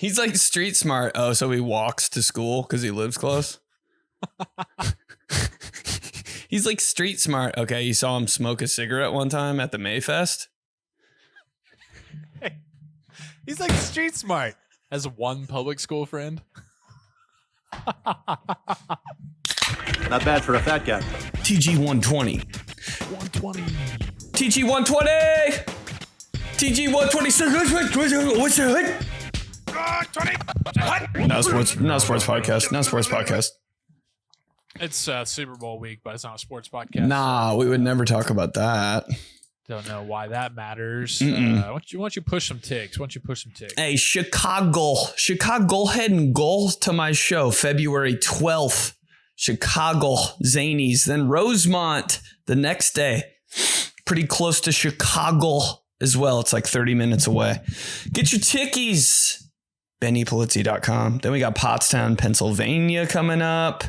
He's like street smart. Oh, so he walks to school because he lives close? He's like street smart. Okay, you saw him smoke a cigarette one time at the Mayfest? Hey, he's like street smart. As one public school friend. Not bad for a fat guy. TG 120. 120. TG 120. TG 120. What's the hood? 20. Not sports podcast. Not sports podcast. It's Super Bowl week, but it's not a sports podcast. Nah, we would never talk about that. Don't know why that matters. Why don't you push some ticks? Hey, Chicago. Go ahead and go to my show February 12th. Chicago, Zanies. Then Rosemont the next day. Pretty close to Chicago as well. It's like 30 minutes away. Get your tickies. 𝗕𝗘𝗡𝗡𝗬𝗦.com. Then we got Pottstown, Pennsylvania coming up.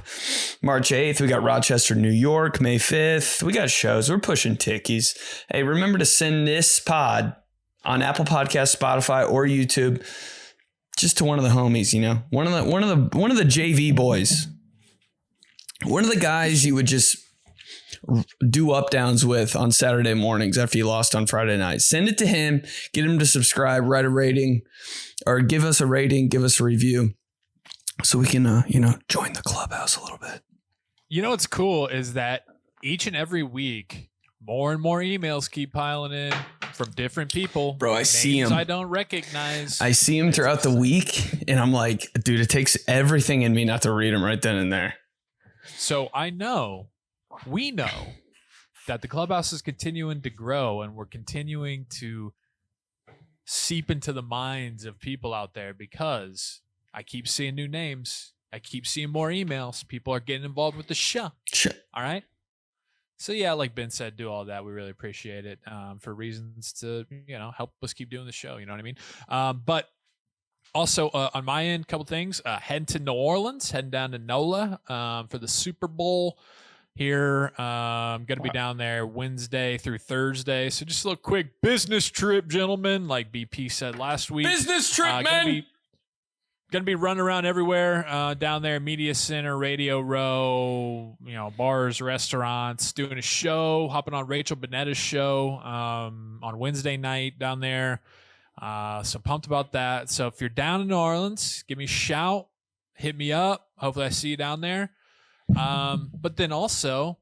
March 8th. We got Rochester, New York, May 5th. We got shows. We're pushing tickies. Hey, remember to send this pod on Apple Podcasts, Spotify, or YouTube just to one of the homies, you know? One of the JV boys. One of the guys you would just do up downs with on Saturday mornings after you lost on Friday night. Send it to him, get him to subscribe, write a rating, or give us a rating, give us a review so we can, join the clubhouse a little bit. You know what's cool is that each and every week, more and more emails keep piling in from different people. Bro, I see them. I don't recognize. I see them throughout the week, and I'm like, dude, it takes everything in me not to read them right then and there. So we know that the clubhouse is continuing to grow, and we're continuing to seep into the minds of people out there because I keep seeing new names. I keep seeing more emails. People are getting involved with the show. Sure. All right. So yeah, like Ben said, do all that. We really appreciate it for reasons to, help us keep doing the show. You know what I mean? But also on my end, a couple things, heading to New Orleans, heading down to NOLA for the Super Bowl. Here, I'm going to be down there Wednesday through Thursday. So just a little quick business trip, gentlemen, like BP said last week. Business trip, man. Going to be running around everywhere down there, Media Center, Radio Row, bars, restaurants, doing a show, hopping on Rachel Bonetta's show on Wednesday night down there. So pumped about that. So if you're down in New Orleans, give me a shout, hit me up. Hopefully I see you down there. But then also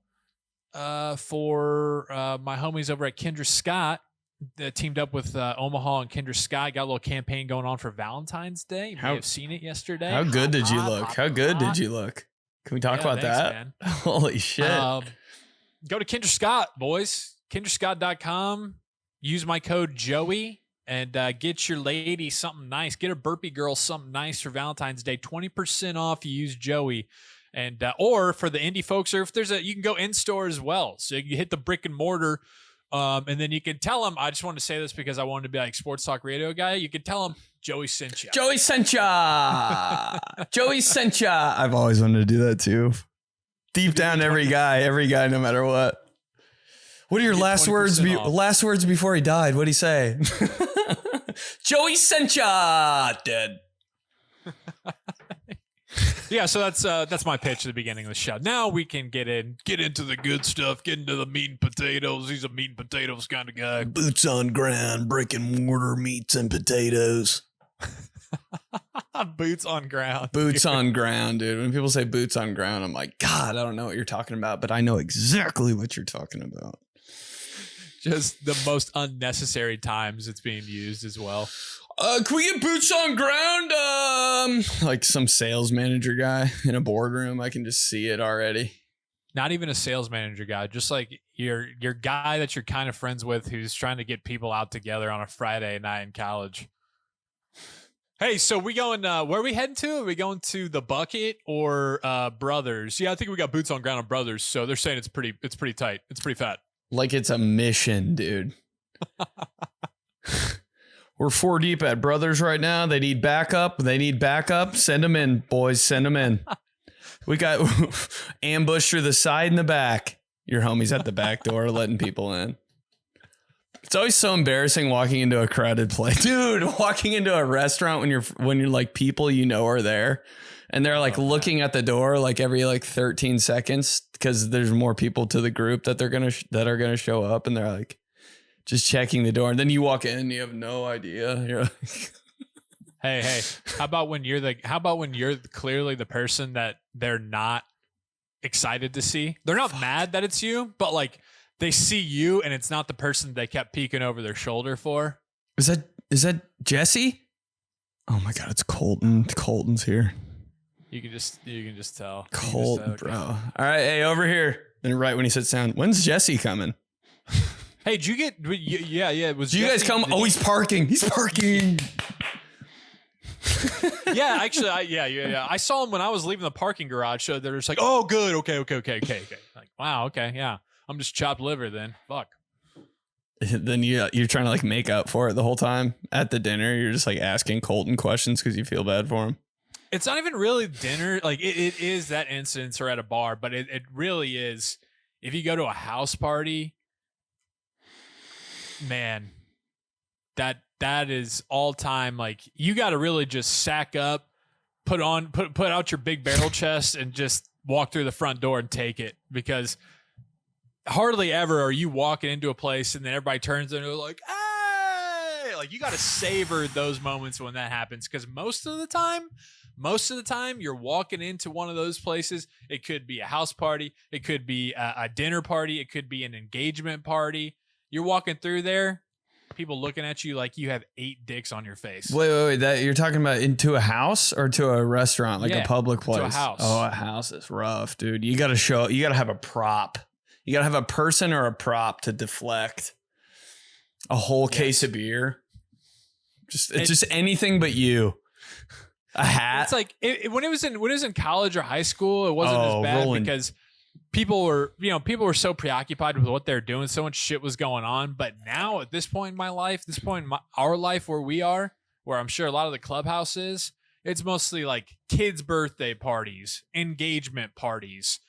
for my homies over at Kendra Scott, that teamed up with Omaha and Kendra Scott, got a little campaign going on for Valentine's Day. You may have seen it yesterday. How good did you look? Can we talk about that? Man. Holy shit. Go to Kendra Scott, boys. KendraScott.com. Use my code Joey and get your lady something nice. Get a burpy girl something nice for Valentine's Day. 20% off. You use Joey. And or for the indie folks, or if you can go in store as well. So you can hit the brick and mortar, and then you can tell them. I just wanted to say this because I wanted to be like sports talk radio guy. You can tell them Joey sent you. Joey sent ya. Joey sent ya. I've always wanted to do that too. Deep down, every guy, no matter what. What are your last words? Last words before he died. What'd he say? Joey sent ya. Dead. Yeah, so that's my pitch at the beginning of the show. Now we can get into the good stuff, get into the meat and potatoes. He's a meat and potatoes kind of guy. Boots on ground, brick and mortar meats and potatoes. Boots on ground. Boots on ground, dude. When people say boots on ground, I'm like, God, I don't know what you're talking about, but I know exactly what you're talking about. Just the most unnecessary times it's being used as well. Can we get boots on ground? Like some sales manager guy in a boardroom. I can just see it already. Not even a sales manager guy, just like your guy that you're kind of friends with who's trying to get people out together on a Friday night in college. Hey, so we going, where are we heading to? Are we going to the Bucket or Brothers? Yeah, I think we got boots on ground on Brothers. So they're saying it's pretty tight. It's pretty fat. Like it's a mission, dude. We're 4 deep at Brothers right now. They need backup. Send them in, boys. Send them in. We got ambushed through the side and the back. Your homie's at the back door letting people in. It's always so embarrassing walking into a crowded place, dude. Walking into a restaurant when you're like people are there, and they're like looking at the door like every like 13 seconds because there's more people to the group that that are gonna show up, and they're like just checking the door, and then you walk in and you have no idea. You're like, hey, how about when you're clearly the person that they're not excited to see? They're not mad that it's you, but like they see you and it's not the person they kept peeking over their shoulder for. Is that Jesse? Oh my God, it's Colton. Colton's here. You can just tell. Colton, bro. All right, hey, over here. And right when he sits down, when's Jesse coming? Hey, did you get? Yeah. Did you guys come? Oh, he's parking. He's parking. Yeah, actually, yeah. I saw him when I was leaving the parking garage. So they're just like, "Oh, good, okay." Like, wow, okay, yeah. I'm just chopped liver then. Fuck. Then you're trying to like make up for it the whole time at the dinner. You're just like asking Colton questions because you feel bad for him. It's not even really dinner. Like it is that instance or at a bar, but it really is. If you go to a house party, man, that is all time. Like you got to really just sack up, put out your big barrel chest and just walk through the front door and take it, because hardly ever are you walking into a place and then everybody turns and they're like, hey, like you got to savor those moments when that happens. Cause most of the time you're walking into one of those places. It could be a house party. It could be a dinner party. It could be an engagement party. You're walking through there, people looking at you like you have 8 dicks on your face. Wait. That you're talking about into a house or to a restaurant, like a public place? To a house. Oh, a house is rough, dude. You got to have a prop. You got to have a person or a prop to deflect a whole case of beer. It's just anything but you. A hat. It's like when it was in college or high school, it wasn't as bad because people were so preoccupied with what they're doing. So much shit was going on. But now at this point in my life, our life where we are, where I'm sure a lot of the Clubhouse is, it's mostly like kids' birthday parties, engagement parties,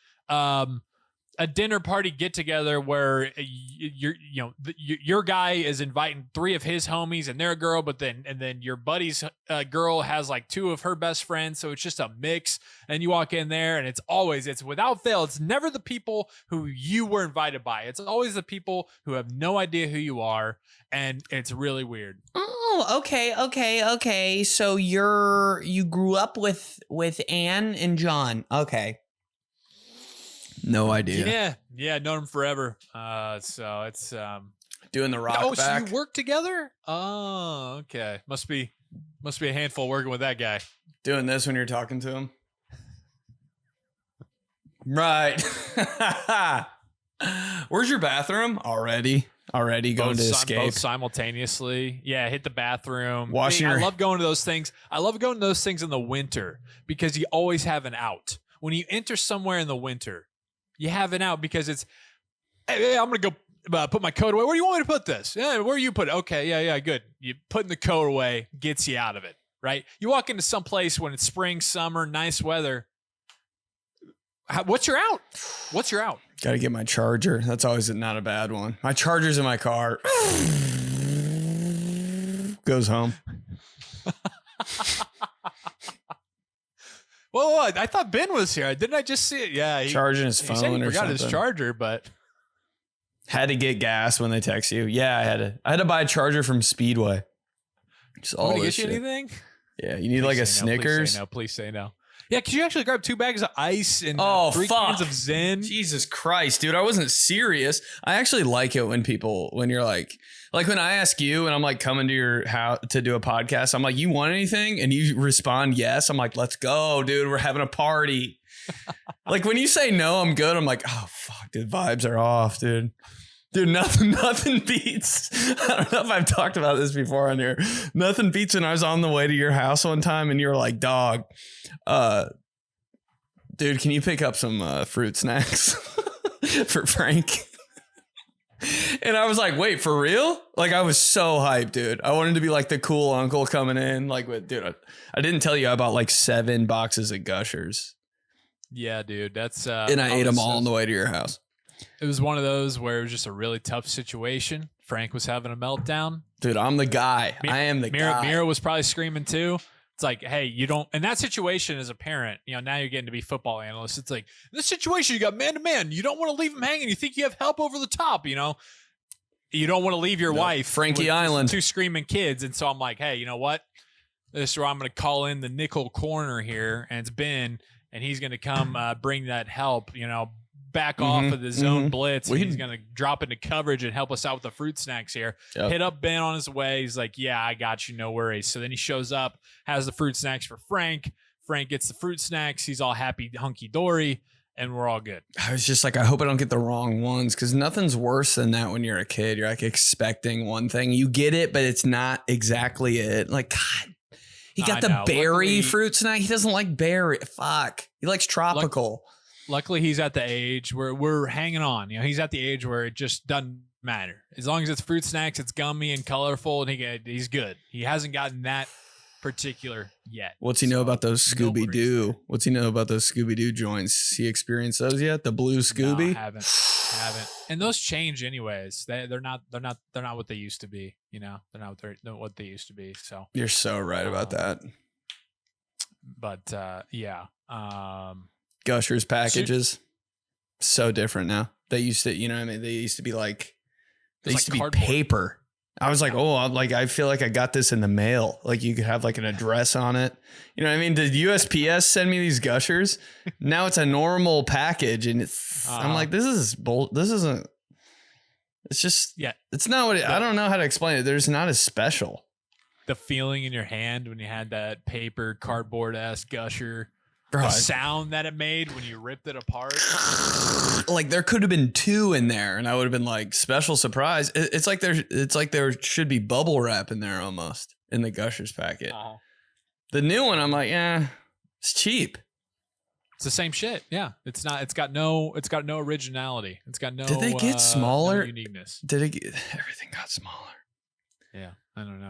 a dinner party get together where your guy is inviting 3 of his homies and they're a girl, but then your buddy's girl has like 2 of her best friends, so it's just a mix. And you walk in there, and it's without fail, it's never the people who you were invited by. It's always the people who have no idea who you are, and it's really weird. Oh, okay. So you grew up with Anne and John. Okay. No idea. Yeah, known him forever. So it's doing the rock back. So you work together? Oh, okay. Must be a handful working with that guy. Doing this when you're talking to him. Right. Where's your bathroom? Already going to escape. Both simultaneously. Yeah, hit the bathroom. I love going to those things. I love going to those things in the winter because you always have an out. When you enter somewhere in the winter, you have an out because it's, hey, I'm going to go put my coat away. Where do you want me to put this? Yeah, where do you put it? Okay, yeah, good. You putting the coat away gets you out of it, right? You walk into some place when it's spring, summer, nice weather. What's your out? Got to get my charger. That's always not a bad one. My charger's in my car. Goes home. Well, I thought Ben was here. Didn't I just see it? Yeah. Charging his phone, he said he or forgot something. His charger, but had to get gas when they text you. Yeah, I had to buy a charger from Speedway. Just all this get shit. You anything? Yeah, you need like a Snickers. Please say no. Yeah, could you actually grab 2 bags of ice and 3 cans of Zen? Jesus Christ, dude, I wasn't serious. I actually like it when you're like when I ask you and I'm like coming to your house to do a podcast, I'm like, you want anything? And you respond yes. I'm like, let's go, dude. We're having a party. Like when you say no, I'm good. I'm like, oh fuck, dude, vibes are off, dude. Dude, nothing beats. I don't know if I've talked about this before on here. Nothing beats when I was on the way to your house one time and you were like, dog, dude, can you pick up some fruit snacks for Frank? And I was like, wait, for real? Like, I was so hyped, dude. I wanted to be like the cool uncle coming in. Like, dude, I didn't tell you I bought like 7 boxes of Gushers. Yeah, dude, that's... and I ate them all on the way to your house. It was one of those where it was just a really tough situation. Frank was having a meltdown. Dude, I'm the guy. I am the guy. Mira was probably screaming too. It's like, hey, you don't, in that situation as a parent, now you're getting to be football analyst. It's like, in this situation, you got man to man. You don't want to leave him hanging. You think you have help over the top, You don't want to leave your wife. Frankie Island. 2 screaming kids. And so I'm like, hey, you know what? This is where I'm going to call in the nickel corner here. And it's Ben. And he's going to come bring that help, back off of the zone blitz. And he's going to drop into coverage and help us out with the fruit snacks here. Yep. Hit up Ben on his way. He's like, yeah, I got you. No worries. So then he shows up, has the fruit snacks for Frank. Frank gets the fruit snacks. He's all happy, hunky-dory, and we're all good. I was just like, I hope I don't get the wrong ones, because nothing's worse than that when you're a kid. You're like expecting one thing. You get it, but it's not exactly it. Like, God. He got the berry fruit snack. He doesn't like berry. Fuck. He likes tropical. Luckily, he's at the age where we're hanging on. He's at the age where it just doesn't matter. As long as it's fruit snacks, it's gummy and colorful, and he's good. He hasn't gotten that particular yet. What's he know about those Scooby-Doo? What's he know about those Scooby-Doo joints? He experienced those yet? The blue Scooby? No, I haven't. And those change anyways. They're not what they used to be. They're not what they used to be. So you're so right about that. But yeah. Gushers packages, so different now. They used to, they used to be like, they used to be cardboard. Paper. I was like, I feel like I got this in the mail. Like you could have like an address on it. You know what I mean? Did USPS send me these Gushers? Now it's a normal package, and I'm like, this isn't. It's just, it's not what I don't know how to explain it. There's not as special. The feeling in your hand when you had that paper cardboard-esque Gusher. Bro, the sound that it made when you ripped it apart. Like there could have been 2 in there, and I would have been like, special surprise. It's like there should be bubble wrap in there almost in the Gushers packet. The new one, I'm like, it's cheap. It's the same shit. Yeah, it's not. It's got no originality. It's got no. Did they get smaller? No uniqueness. Everything got smaller? Yeah, I don't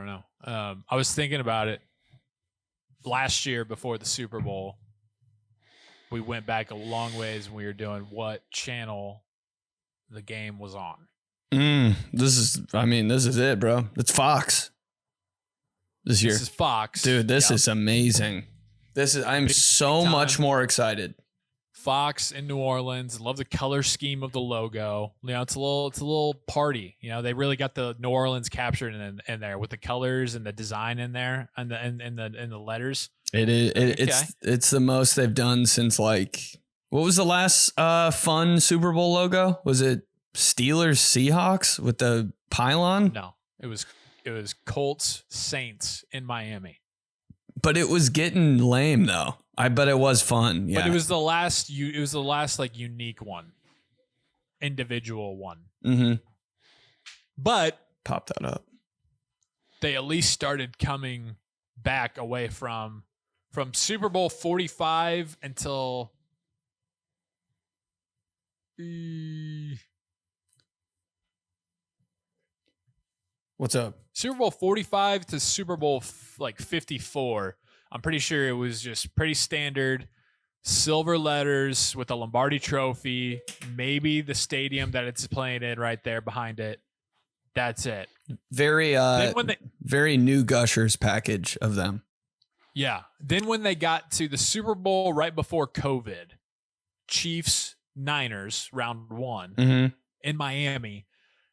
know. I was thinking about it. Last year before the Super Bowl, we went back a long ways when we were doing what channel the game was on. This is it, bro. It's Fox this year. This is Fox. Dude, this is amazing. I'm so much more excited. Fox in New Orleans. Love the color scheme of the logo. It's a little party. They really got the New Orleans captured in there with the colors and the design in there and the letters. It is. It's the most they've done since what was the last fun Super Bowl logo? Was it Steelers Seahawks with the pylon? No, it was Colts Saints in Miami. But it was getting lame though. I bet it was fun. Yeah. But it was the last unique one. Individual one. Mm-hmm. But pop that up. They at least started coming back away from Super Bowl 45 until what's up? Super Bowl 45 to Super Bowl 54. I'm pretty sure it was just pretty standard silver letters with a Lombardi trophy, maybe the stadium that it's playing in right there behind it. That's it. Very very new Gushers package of them. Yeah. Then when they got to the Super Bowl right before COVID, Chiefs Niners round 1 in Miami,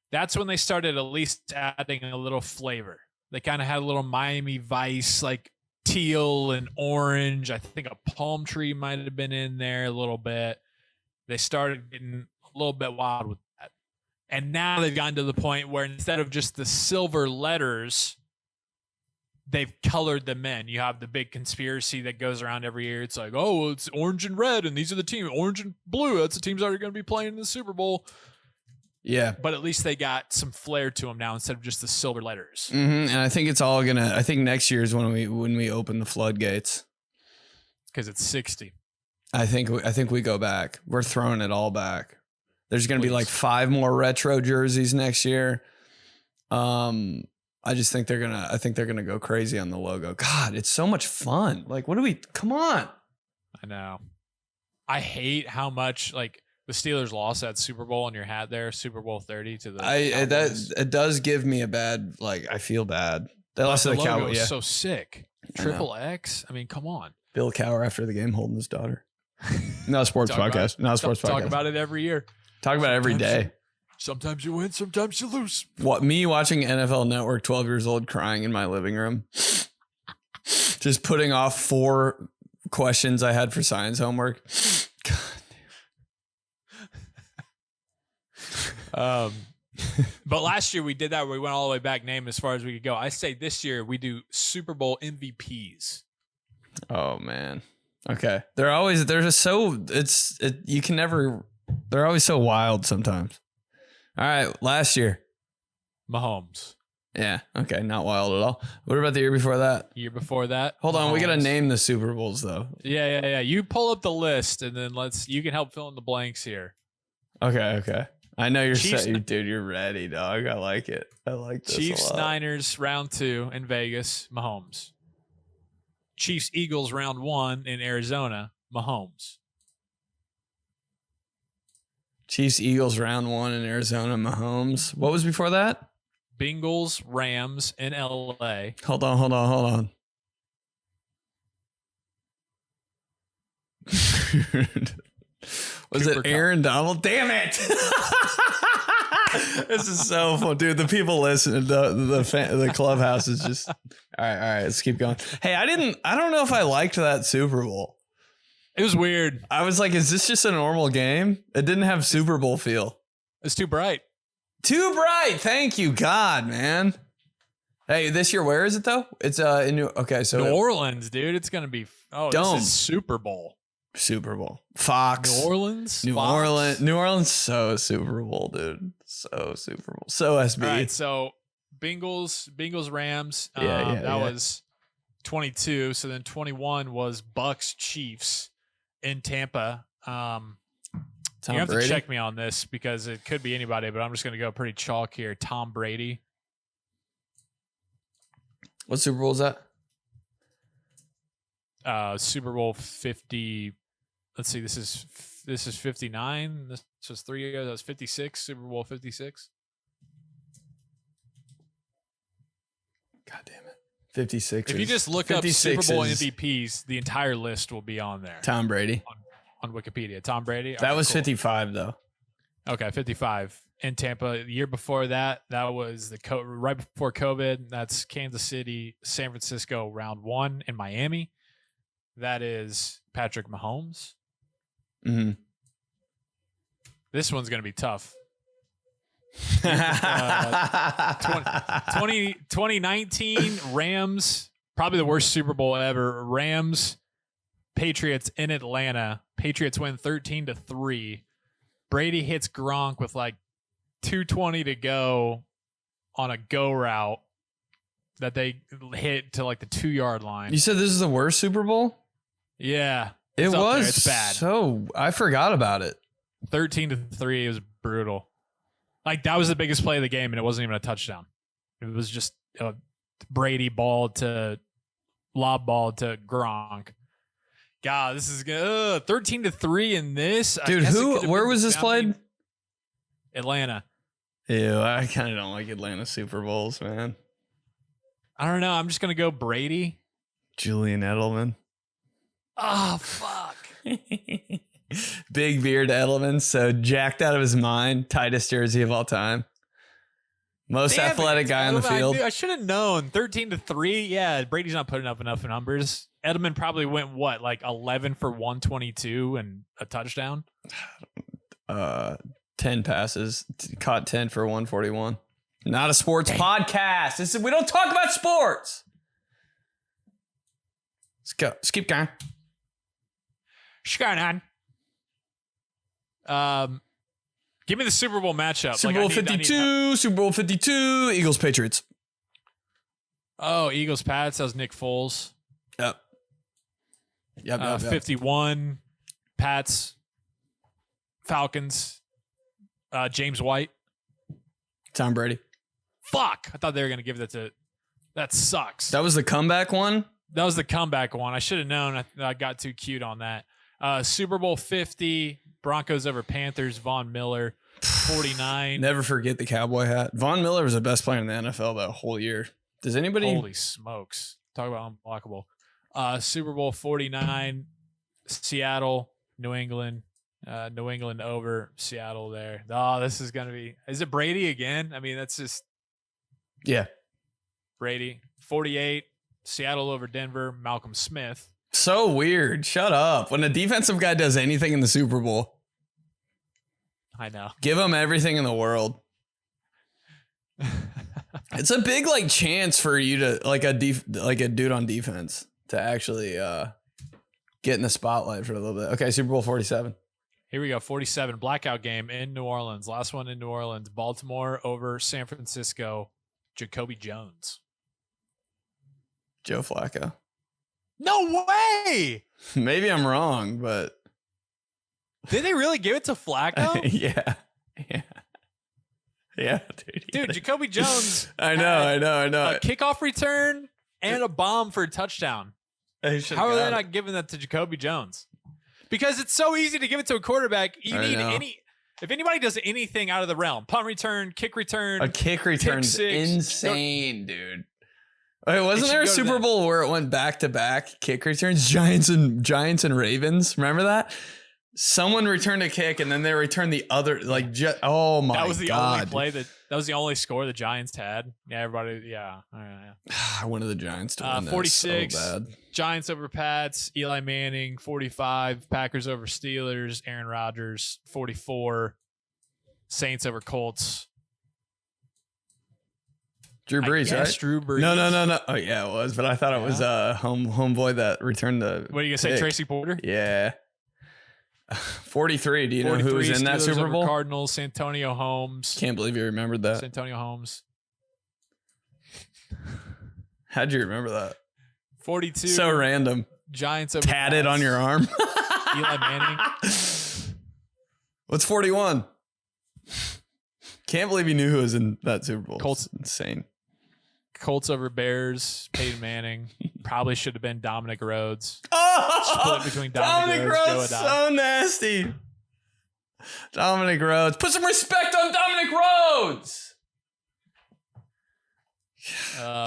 that's when they started at least adding a little flavor. They kind of had a little Miami Vice, like teal and orange. I think a palm tree might have been in there a little bit. They started getting a little bit wild with that. And now they've gotten to the point where instead of just the silver letters, they've colored them in. You have the big conspiracy that goes around every year. It's like, oh, it's orange and red, and these are the teams. Orange and blue, that's the teams that are going to be playing in the Super Bowl. Yeah. But at least they got some flair to them now instead of just the silver letters. And I think it's all I think next year is when we open the floodgates. Because it's 60. I think we go back. We're throwing it all back. There's going to be like 5 more retro jerseys next year. I think they're going to go crazy on the logo. God, it's so much fun. Like, come on. I know. I hate how much The Steelers lost that Super Bowl on your hat there, Super Bowl 30 to the Cowboys. It does give me a bad, like, I feel bad. They lost to the logo Cowboys. was Yeah. so sick. Triple X. I mean, come on. Bill Cowher after the game holding his daughter. Not a sports podcast. Not a sports podcast. Talk about it every year. Talk about it every day. Sometimes you win, sometimes you lose. What, me watching NFL Network, 12 years old, crying in my living room. Just putting off 4 questions I had for science homework. God. But last year we did that where we went all the way back, named as far as we could go. I say this year we do Super Bowl MVPs. Oh man. Okay. They're just so you can never, they're always so wild sometimes. All right. Last year. Mahomes. Yeah. Okay. Not wild at all. What about the year before that? Year before that. Hold on. We got to Mahomes. name the Super Bowls though. Yeah. You pull up the list and then you can help fill in the blanks here. Okay. I know you're Chiefs, set, dude. You're ready, dog. I like it. I like this Chiefs, a lot. Niners, round 2 in Vegas, Mahomes. Chiefs, Eagles, round 1 in Arizona, Mahomes. Chiefs, Eagles, round 1 in Arizona, Mahomes. What was before that? Bengals, Rams in LA. Hold on. Was Cooper it Aaron Donald? Damn it! This is so fun, dude. The people listening, the clubhouse is just all right. Let's keep going. Hey, I don't know if I liked that Super Bowl. It was weird. I was like, is this just a normal game? It didn't have Super Bowl feel. It's too bright. Too bright. Thank you, God, man. Hey, this year, where is it though? It's in New Orleans, dude. It's gonna be Dome. This is Super Bowl. Super Bowl. Fox. New Orleans. New Orleans. So Super Bowl, dude. So Super Bowl. So SB. All right, so Bengals, Rams. That was 22. So then 21 was Bucks, Chiefs in Tampa. You have to check me on this because it could be anybody, but I'm just going to go pretty chalk here. Tom Brady. What Super Bowl is that? Super Bowl 50. Let's see. This is 59. This was 3 years. That was 56. Super Bowl 56. God damn it. 56. If you just look up Super Bowl MVPs, the entire list will be on there. Tom Brady. On Wikipedia. Tom Brady. That was 55 though. Okay, 55 in Tampa. The year before that, that was right before COVID. That's Kansas City, San Francisco, round 1 in Miami. That is Patrick Mahomes. Mm-hmm. This one's going to be tough. 2019 Rams, probably the worst Super Bowl ever. Rams, Patriots in Atlanta. Patriots win 13-3. Brady hits Gronk with like 2:20 to go on a go route that they hit to like the 2-yard line. You said this is the worst Super Bowl? Yeah. It was. It's bad. So I forgot about it. 13-3. It was brutal. Like that was the biggest play of the game, and it wasn't even a touchdown. It was just a Brady lob ball to Gronk. God, this is good. 13-3 in this. Dude, where was this played? Atlanta. Ew, I kind of don't like Atlanta Super Bowls, man. I don't know. I'm just going to go Brady. Julian Edelman. Oh, fuck. Big beard Edelman, so jacked out of his mind. Tightest jersey of all time. Most athletic guy on the field. I should have known. 13-3. Yeah, Brady's not putting up enough numbers. Edelman probably went, like 11 for 122 and a touchdown? 10 passes. Caught 10 for 141. Not a sports podcast. We don't talk about sports. Let's go. Let's keep going. Give me the Super Bowl matchup. Super Bowl 52. Super Bowl 52. Eagles Patriots. Oh, Eagles Pats. That was Nick Foles. Yep. 51. Pats. Falcons. James White. Tom Brady. Fuck. I thought they were going to give that to. That sucks. That was the comeback one? That was the comeback one. I should have known. I got too cute on that. Super Bowl 50. Broncos over Panthers. Von Miller, 49. Never forget the cowboy hat. Von Miller was the best player in the NFL that whole year. Does anybody? Holy smokes. Talk about unblockable. Super Bowl 49, Seattle, New England. New England over Seattle there. Oh, this is going to be... Is it Brady again? I mean, that's just... Yeah. Brady. 48, Seattle over Denver, Malcolm Smith. So weird. Shut up. When a defensive guy does anything in the Super Bowl, I know. give him everything in the world. It's a big like chance for you to like a dude on defense to actually get in the spotlight for a little bit. Okay, Super Bowl 47. Here we go. 47, blackout game in New Orleans. Last one in New Orleans. Baltimore over San Francisco. Jacoby Jones. Joe Flacco. No way! Maybe I'm wrong, but Did they really give it to Flacco? yeah, Dude, Jacoby Jones. I know. A kickoff return and a bomb for a touchdown. How are they not giving that to Jacoby Jones? Because it's so easy to give it to a quarterback. You need if anybody does anything out of the realm, punt return, kick return. A kick return's insane, dude. Wait, wasn't there a Super Bowl where it went back to back kick returns? Giants and Ravens. Remember that? Someone returned a kick and then they returned the other. Oh my god! That was the only play that was the only score the Giants had. Yeah, everybody. Yeah. All right, yeah. I wanted the Giants to win. 46. So bad. Giants over Pats. Eli Manning. 45. Packers over Steelers. Aaron Rodgers. 44. Saints over Colts. Drew Brees, right? Drew Brees. No. Oh yeah, it was. But I thought it was homeboy that returned the. What are you gonna say, Tracy Porter? Yeah. 43. Do you know who was in that Steelers Super Bowl? Cardinals. Santonio Holmes. Can't believe you remembered that. Santonio Holmes. How'd you remember that? 42. So random. Giants over tatted Pats. on your arm. Eli Manning. What's 41? Can't believe you knew who was in that Super Bowl. Colts. It's insane. Colts over Bears. Peyton Manning. Probably should have been Dominic Rhodes. Oh, Split between Dominic Rhodes. So nasty. Dominic Rhodes. Put some respect on Dominic Rhodes.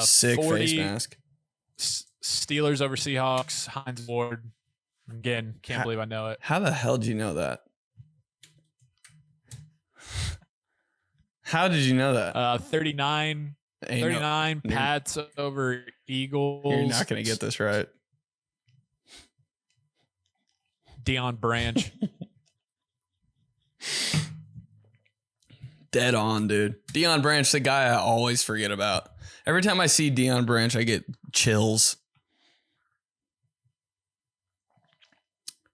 Sick 40, face mask. Steelers over Seahawks. Hines Ward. Again, can't believe I know it. How the hell did you know that? How did you know that? 39. 39. Pats over Eagles. You're not going to get this right. Deion Branch. Dead on, dude. Deion Branch, the guy I always forget about. Every time I see Deion Branch, I get chills.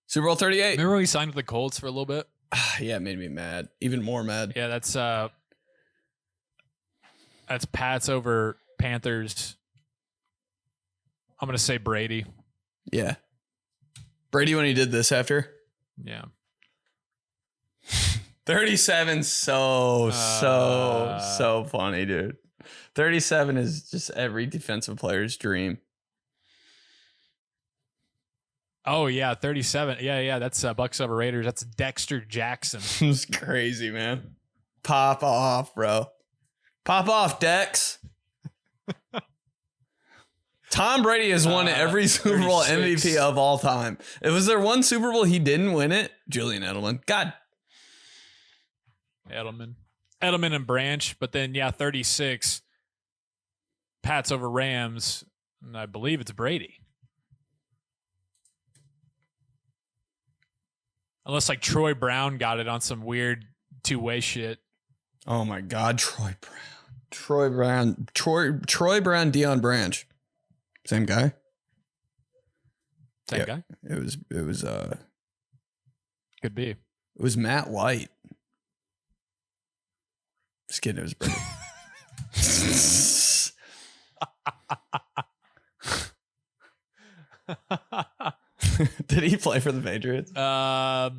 Super Bowl 38. Remember when he signed with the Colts for a little bit? Yeah, it made me mad. Even more mad. Yeah, that's Pats over Panthers. I'm going to say Brady. Yeah. Brady when he did this after? Yeah. 37, so funny, dude. 37 is just every defensive player's dream. Oh, yeah, 37. Yeah, that's Bucks over Raiders. That's Dexter Jackson. It's crazy, man. Pop off, bro. Pop off, Dex. Tom Brady has won every Super Bowl 36. MVP of all time. Was there one Super Bowl he didn't win it? Julian Edelman. God. Edelman and Branch. But then, 36. Pats over Rams. And I believe it's Brady. Unless like Troy Brown got it on some weird two-way shit. Oh my God, Troy Brown, Deion Branch. Same guy? Same guy? It was Could be. It was Matt White. Just kidding, it was Brady. Did he play for the Patriots? Yeah,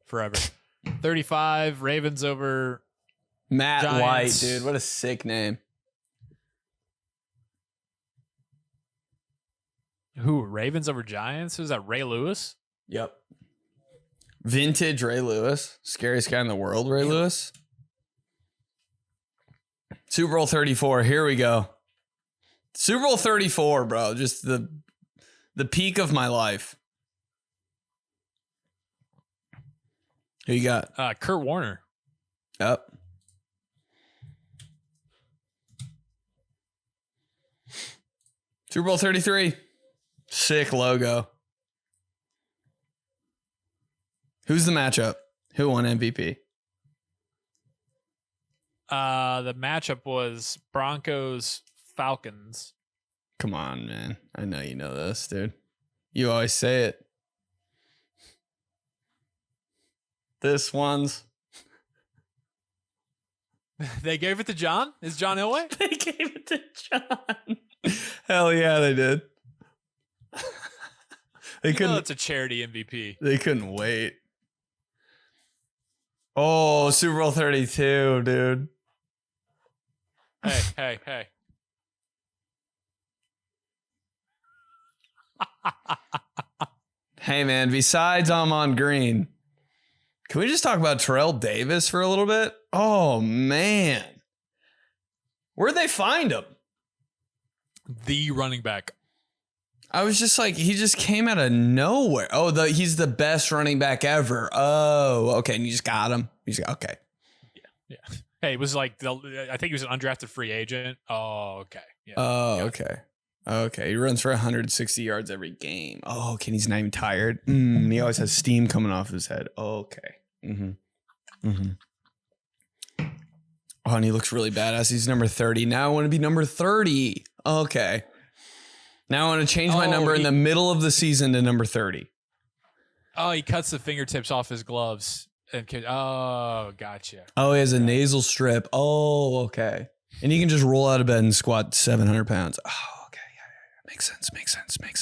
forever. 35, Ravens over Matt Giants. White, dude. What a sick name. Who? Ravens over Giants? Who's that? Ray Lewis? Yep. Vintage Ray Lewis. Scariest guy in the world, Ray Lewis. Super Bowl 34. Here we go. Super Bowl 34, bro. Just the peak of my life. Who you got? Kurt Warner. Yep. Super Bowl 33. Sick logo. Who's the matchup? Who won MVP? The matchup was Broncos Falcons. Come on, man. I know you know this, dude. You always say it. This one's. They gave it to John? Is John Elway? They gave it to John. Hell yeah, they did. They couldn't. It's a charity MVP. They couldn't wait. Oh, Super Bowl 32, dude. Hey. Hey, man, besides I'm on green, can we just talk about Terrell Davis for a little bit? Oh, man. Where'd they find him? The running back. I was just like, he just came out of nowhere. Oh, he's the best running back ever. Oh, okay. And you just got him. Okay. Yeah. Hey, it was like, I think he was an undrafted free agent. Oh, okay. Yeah. Oh, okay. Okay. He runs for 160 yards every game. Oh, okay. He's not even tired. He always has steam coming off his head. Okay. Oh, and he looks really badass. He's number 30. Now I want to be number 30. Okay. Now I want to change my number in the middle of the season to number 30. Oh, he cuts the fingertips off his gloves. Oh, gotcha. Oh, he has a nasal strip. Oh, okay. And he can just roll out of bed and squat 700 pounds. Oh, okay. Yeah. Makes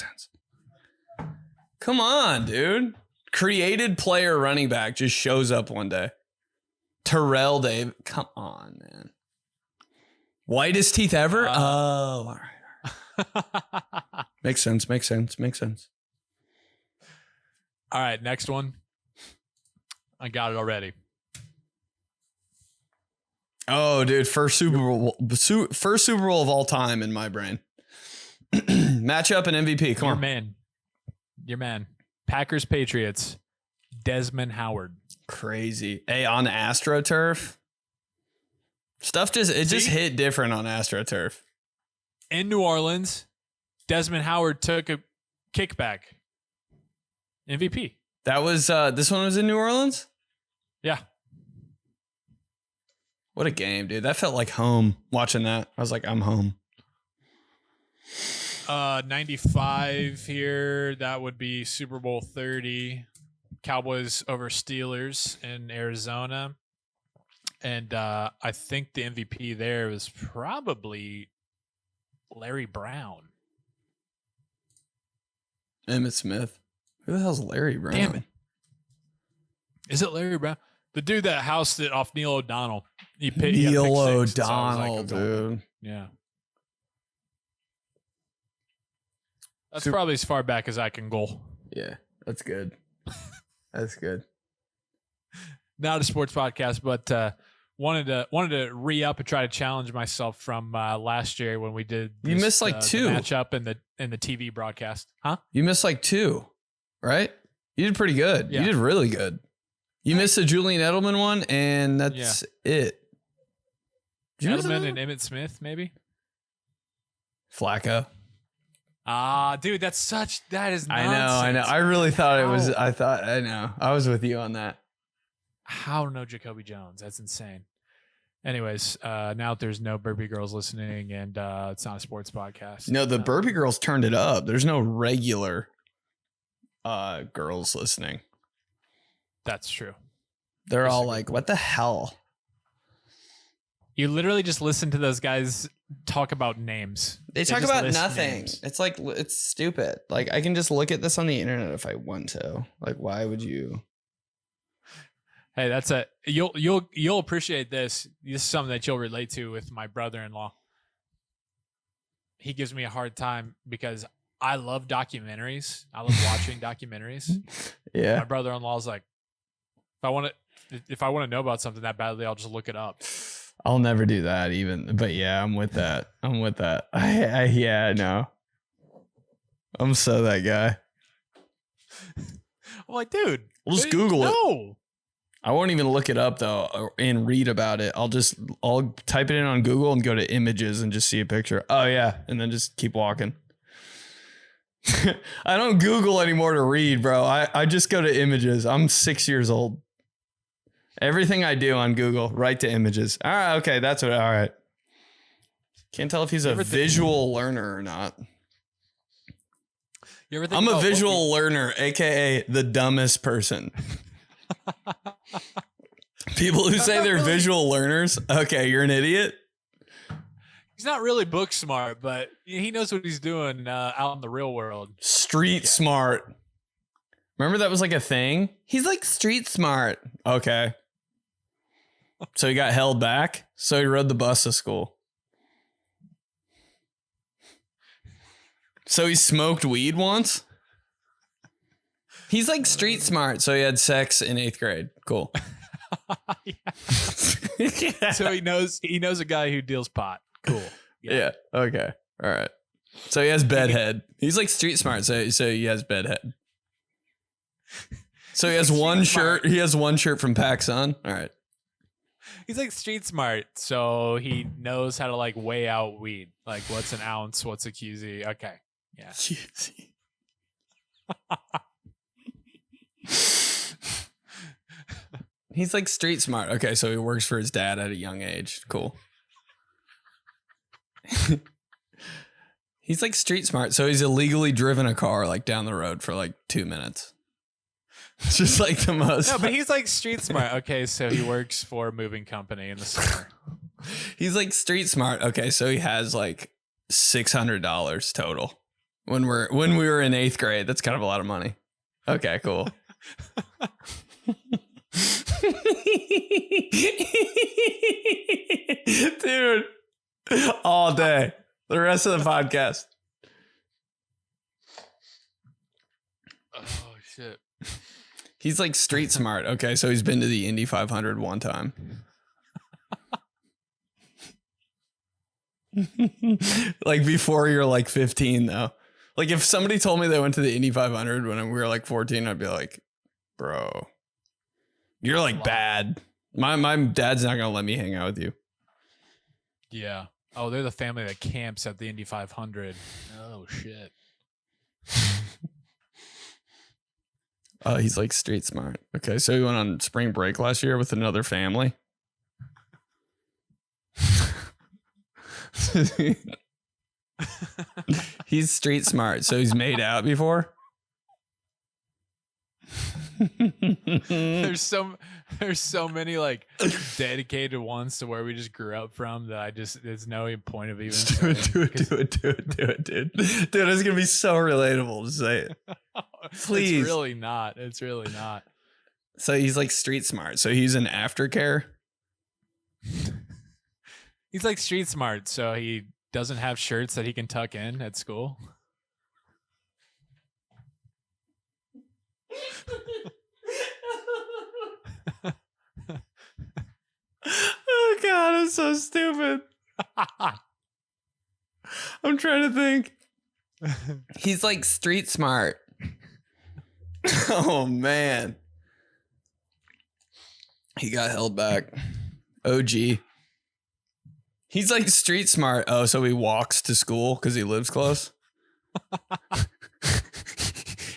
sense. Come on, dude. Created player running back just shows up one day. Terrell Davis. Come on, man. Whitest teeth ever? All right. Makes sense. All right, next one. I got it already. Oh, dude, first Super Bowl of all time in my brain. Matchup and MVP. Come on. Your man. Packers Patriots. Desmond Howard. Crazy. Hey, on AstroTurf. Stuff just hit different on AstroTurf. In New Orleans, Desmond Howard took a kickback. MVP. That was this one was in New Orleans? Yeah. What a game, dude. That felt like home watching that. I was like, I'm home. 95 here. That would be Super Bowl 30. Cowboys over Steelers in Arizona. And I think the MVP there was probably Larry Brown. Emmitt Smith. Who the hell's Larry Brown? Damn it. Is it Larry Brown? The dude that housed it off Neil O'Donnell. Neil O'Donnell, dude. Yeah. That's probably as far back as I can go. Yeah, that's good. That's good. Not a sports podcast, but wanted to re-up and try to challenge myself from last year when we did this, you missed like two matchup in the TV broadcast. Huh? You missed like two, right? You did pretty good. Yeah. You did really good. You missed the Julian Edelman one, and that's it. Edelman and Emmitt Smith, maybe? Flacco. Dude, that is nonsense. I know. I really thought it was, I know. I was with you on that. How no Jacoby Jones? That's insane. Anyways, now there's no Burpy Girls listening, and it's not a sports podcast. No, the Burpy Girls turned it up. There's no regular girls listening. That's true. They're all like, what the hell? You literally just listen to those guys talk about names. They talk about nothing. Names. It's like, it's stupid. Like, I can just look at this on the internet if I want to. Like, why would you? Hey, that's you'll appreciate this. This is something that you'll relate to with my brother-in-law. He gives me a hard time because I love documentaries. I love watching documentaries. Yeah. My brother-in-law's like, if I want to know about something that badly, I'll just look it up. I'll never do that even. But yeah, I'm with that. Yeah, no. I'm so that guy. I'm like, dude. We'll just Google it. No. I won't even look it up though and read about it. I'll type it in on Google and go to images and just see a picture. Oh yeah. And then just keep walking. I don't Google anymore to read, bro. I just go to images. I'm 6 years old. Everything I do on Google, right to images. All right. Okay. All right. Can't tell if he's a visual learner or not. You ever think I'm a visual learner, AKA the dumbest person. People who say they're visual learners. Okay. You're an idiot. He's not really book smart, but he knows what he's doing out in the real world. Street smart. Remember that was like a thing? He's like street smart. Okay. So he got held back. So he rode the bus to school. So he smoked weed once. He's like street smart. So he had sex in 8th grade. Cool. Yeah. So he knows a guy who deals pot. Cool. Yeah. Okay. All right. So he has bedhead. He's like street smart. So he has bedhead. So he has one shirt. He has one shirt from PacSun. All right. He's like street smart. So he knows how to like weigh out weed. Like what's an ounce? What's a QZ? Okay. Yeah. He's like street smart. Okay. So he works for his dad at a young age. Cool. He's like street smart. So he's illegally driven a car like down the road for like 2 minutes. It's just like the most. No, but he's like street smart. Okay, so he works for a moving company in the summer. He's like street smart. Okay, so he has like $600 total. When we were in 8th grade, that's kind of a lot of money. Okay, cool. Dude, all day. The rest of the podcast. Oh shit. He's like street smart. Okay, so he's been to the Indy 500 one time. Like before you're like 15 though. Like if somebody told me they went to the Indy 500 when we were like 14, I'd be like, bro, you're like bad. My dad's not gonna let me hang out with you. Yeah. Oh, they're the family that camps at the Indy 500. Oh shit. Oh, he's like street smart. Okay, so he went on spring break last year with another family. He's street smart, so he's made out before. There's so many like dedicated ones to where we just grew up from that there's no point of even do it, dude. Dude, it's gonna be so relatable to say it. Please. It's really not. So he's like street smart. So he's an aftercare. He's like street smart, so he doesn't have shirts that he can tuck in at school. Oh God, I'm so stupid. I'm trying to think. He's like street smart. Oh man. He got held back. OG. He's like street smart. Oh, so he walks to school because he lives close.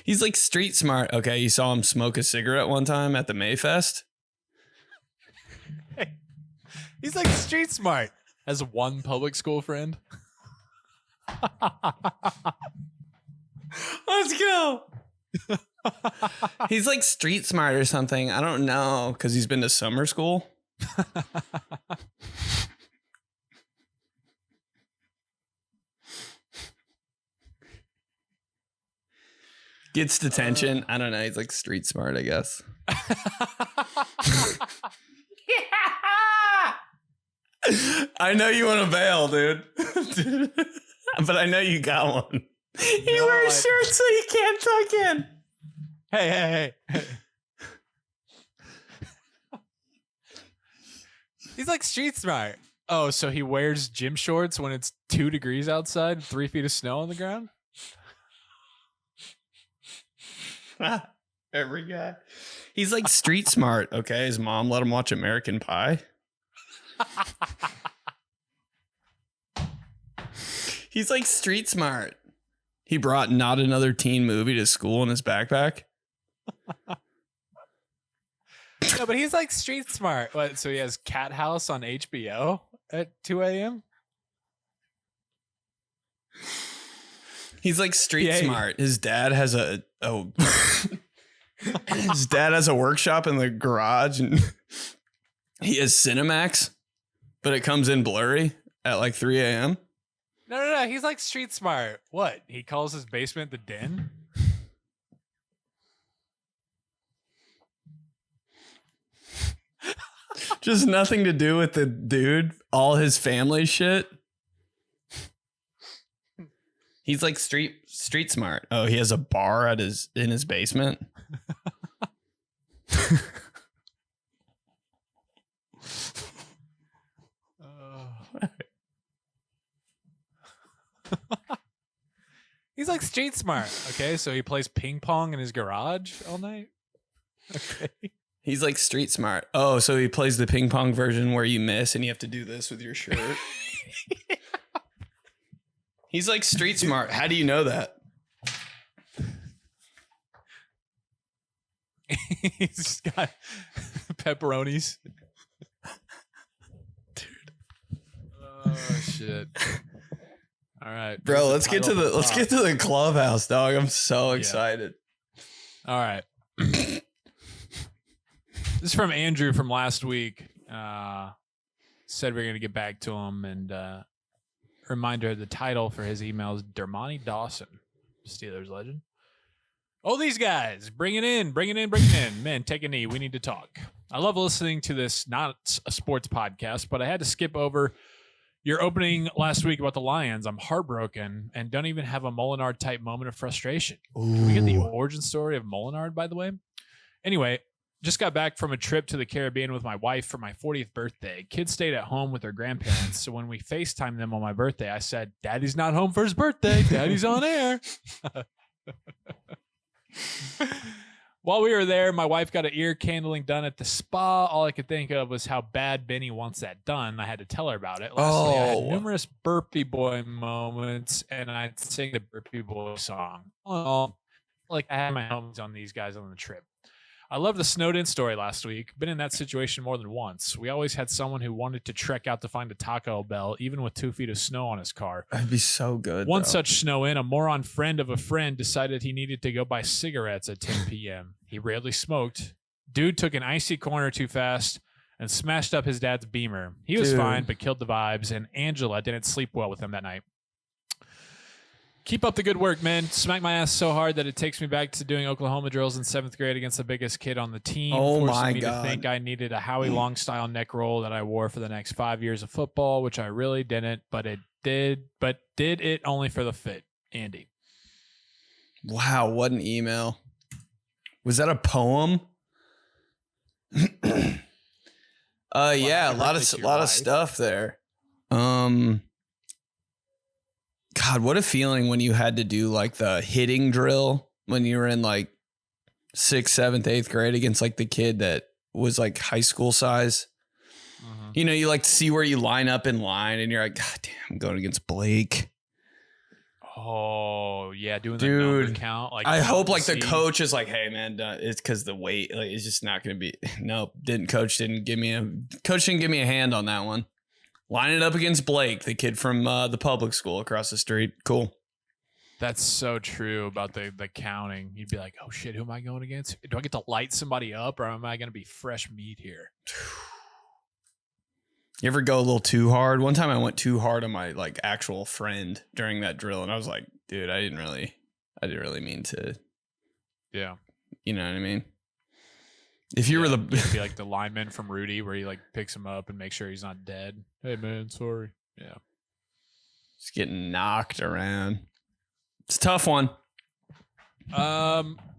He's like street smart. Okay, you saw him smoke a cigarette one time at the Mayfest. He's like street smart. Has one public school friend. Let's go. He's like street smart or something. I don't know because he's been to summer school. Gets detention. I don't know. He's like street smart, I guess. I know you want to bail, dude. But I know you got one. He wears shirts so he can't tuck in. Hey. He's like street smart. Oh, so he wears gym shorts when it's 2 degrees outside, 3 feet of snow on the ground? Every guy. He's like street smart, okay? His mom let him watch American Pie. He's like street smart. He brought Not Another Teen Movie to school in his backpack. No, but he's like street smart. What? So he has Cat House on HBO at 2 a.m.? He's like street smart. His dad has his dad has a workshop in the garage, and he has Cinemax, but it comes in blurry at like 3 a.m. No. He's like street smart. What? He calls his basement the den? Just nothing to do with the dude. All his family shit. He's like street smart. Oh, he has a bar in his basement. He's like street smart. Okay, so he plays ping pong in his garage all night. Okay. He's like street smart. Oh, so he plays the ping pong version where you miss and you have to do this with your shirt. Yeah. He's like street smart. How do you know that? He's just got pepperonis. Dude. Oh shit. All right. Bro, let's get to the clubhouse, dog. I'm so excited. All right. This is from Andrew from last week. Said we are going to get back to him, and reminder, the title for his email is Dermontti Dawson, Steelers legend. Oh, these guys, bring it in. Man, take a knee. We need to talk. I love listening to this, not a sports podcast, but I had to skip over your opening last week about the Lions. I'm heartbroken and don't even have a Mulinaro type moment of frustration. Can we get the origin story of Mulinaro, by the way? Anyway, just got back from a trip to the Caribbean with my wife for my 40th birthday. Kids stayed at home with their grandparents, so when we FaceTimed them on my birthday, I said, Daddy's not home for his birthday. Daddy's on air. While we were there, my wife got an ear candling done at the spa. All I could think of was how bad Benny wants that done. I had to tell her about it. Lastly, I had numerous burpy boy moments, and I'd sing the burpy boy song. Oh, like I had my homies on these guys on the trip. I love the snowed in story last week. Been in that situation more than once. We always had someone who wanted to trek out to find a Taco Bell, even with 2 feet of snow on his car. That'd be so good. One such snow in, a moron friend of a friend decided he needed to go buy cigarettes at 10 p.m. He rarely smoked. Dude took an icy corner too fast and smashed up his dad's Beamer. He was fine, but killed the vibes, and Angela didn't sleep well with him that night. Keep up the good work, man. Smack my ass so hard that it takes me back to doing Oklahoma drills in 7th grade against the biggest kid on the team. Oh my God. God. To think I needed a Howie Long style neck roll that I wore for the next 5 years of football, which I really didn't, but it did. But did it only for the fit, Andy? Wow, what an email. Was that a poem? Yeah, a lot of stuff there. God, what a feeling when you had to do like the hitting drill when you were in like 6th, 7th, 8th grade against like the kid that was like high school size. Mm-hmm. You know, you like to see where you line up in line and you're like, God damn, I'm going against Blake. Oh, yeah, doing the number count. Like, I hope like the coach is like, hey man, it's because the weight, like it's just not going to be. Nope, coach didn't give me a hand on that one. Line it up against Blake, the kid from the public school across the street. Cool. That's so true about the counting. You'd be like, oh shit, who am I going against? Do I get to light somebody up, or am I going to be fresh meat here? You ever go a little too hard? One time I went too hard on my like actual friend during that drill, and I was like, dude, I didn't really mean to. Yeah. You know what I mean? If you were you'd be like the lineman from Rudy, where he like picks him up and makes sure he's not dead. Hey man, sorry. Yeah. Just getting knocked around. It's a tough one.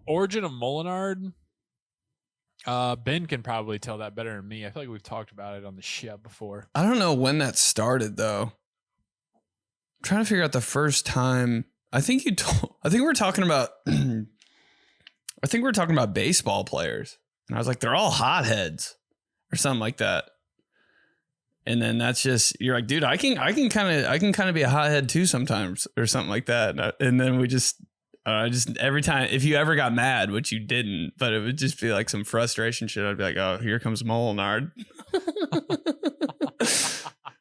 Origin of Mulinaro. Ben can probably tell that better than me. I feel like we've talked about it on the show before. I don't know when that started though. I'm trying to figure out the first time. I think we're talking about baseball players. And I was like, they're all hotheads or something like that. And then that's just, you're like, dude, I can kind of be a hothead too sometimes or something like that. And then we just every time, if you ever got mad, which you didn't, but it would just be like some frustration shit. I'd be like, oh, here comes Mulinaro.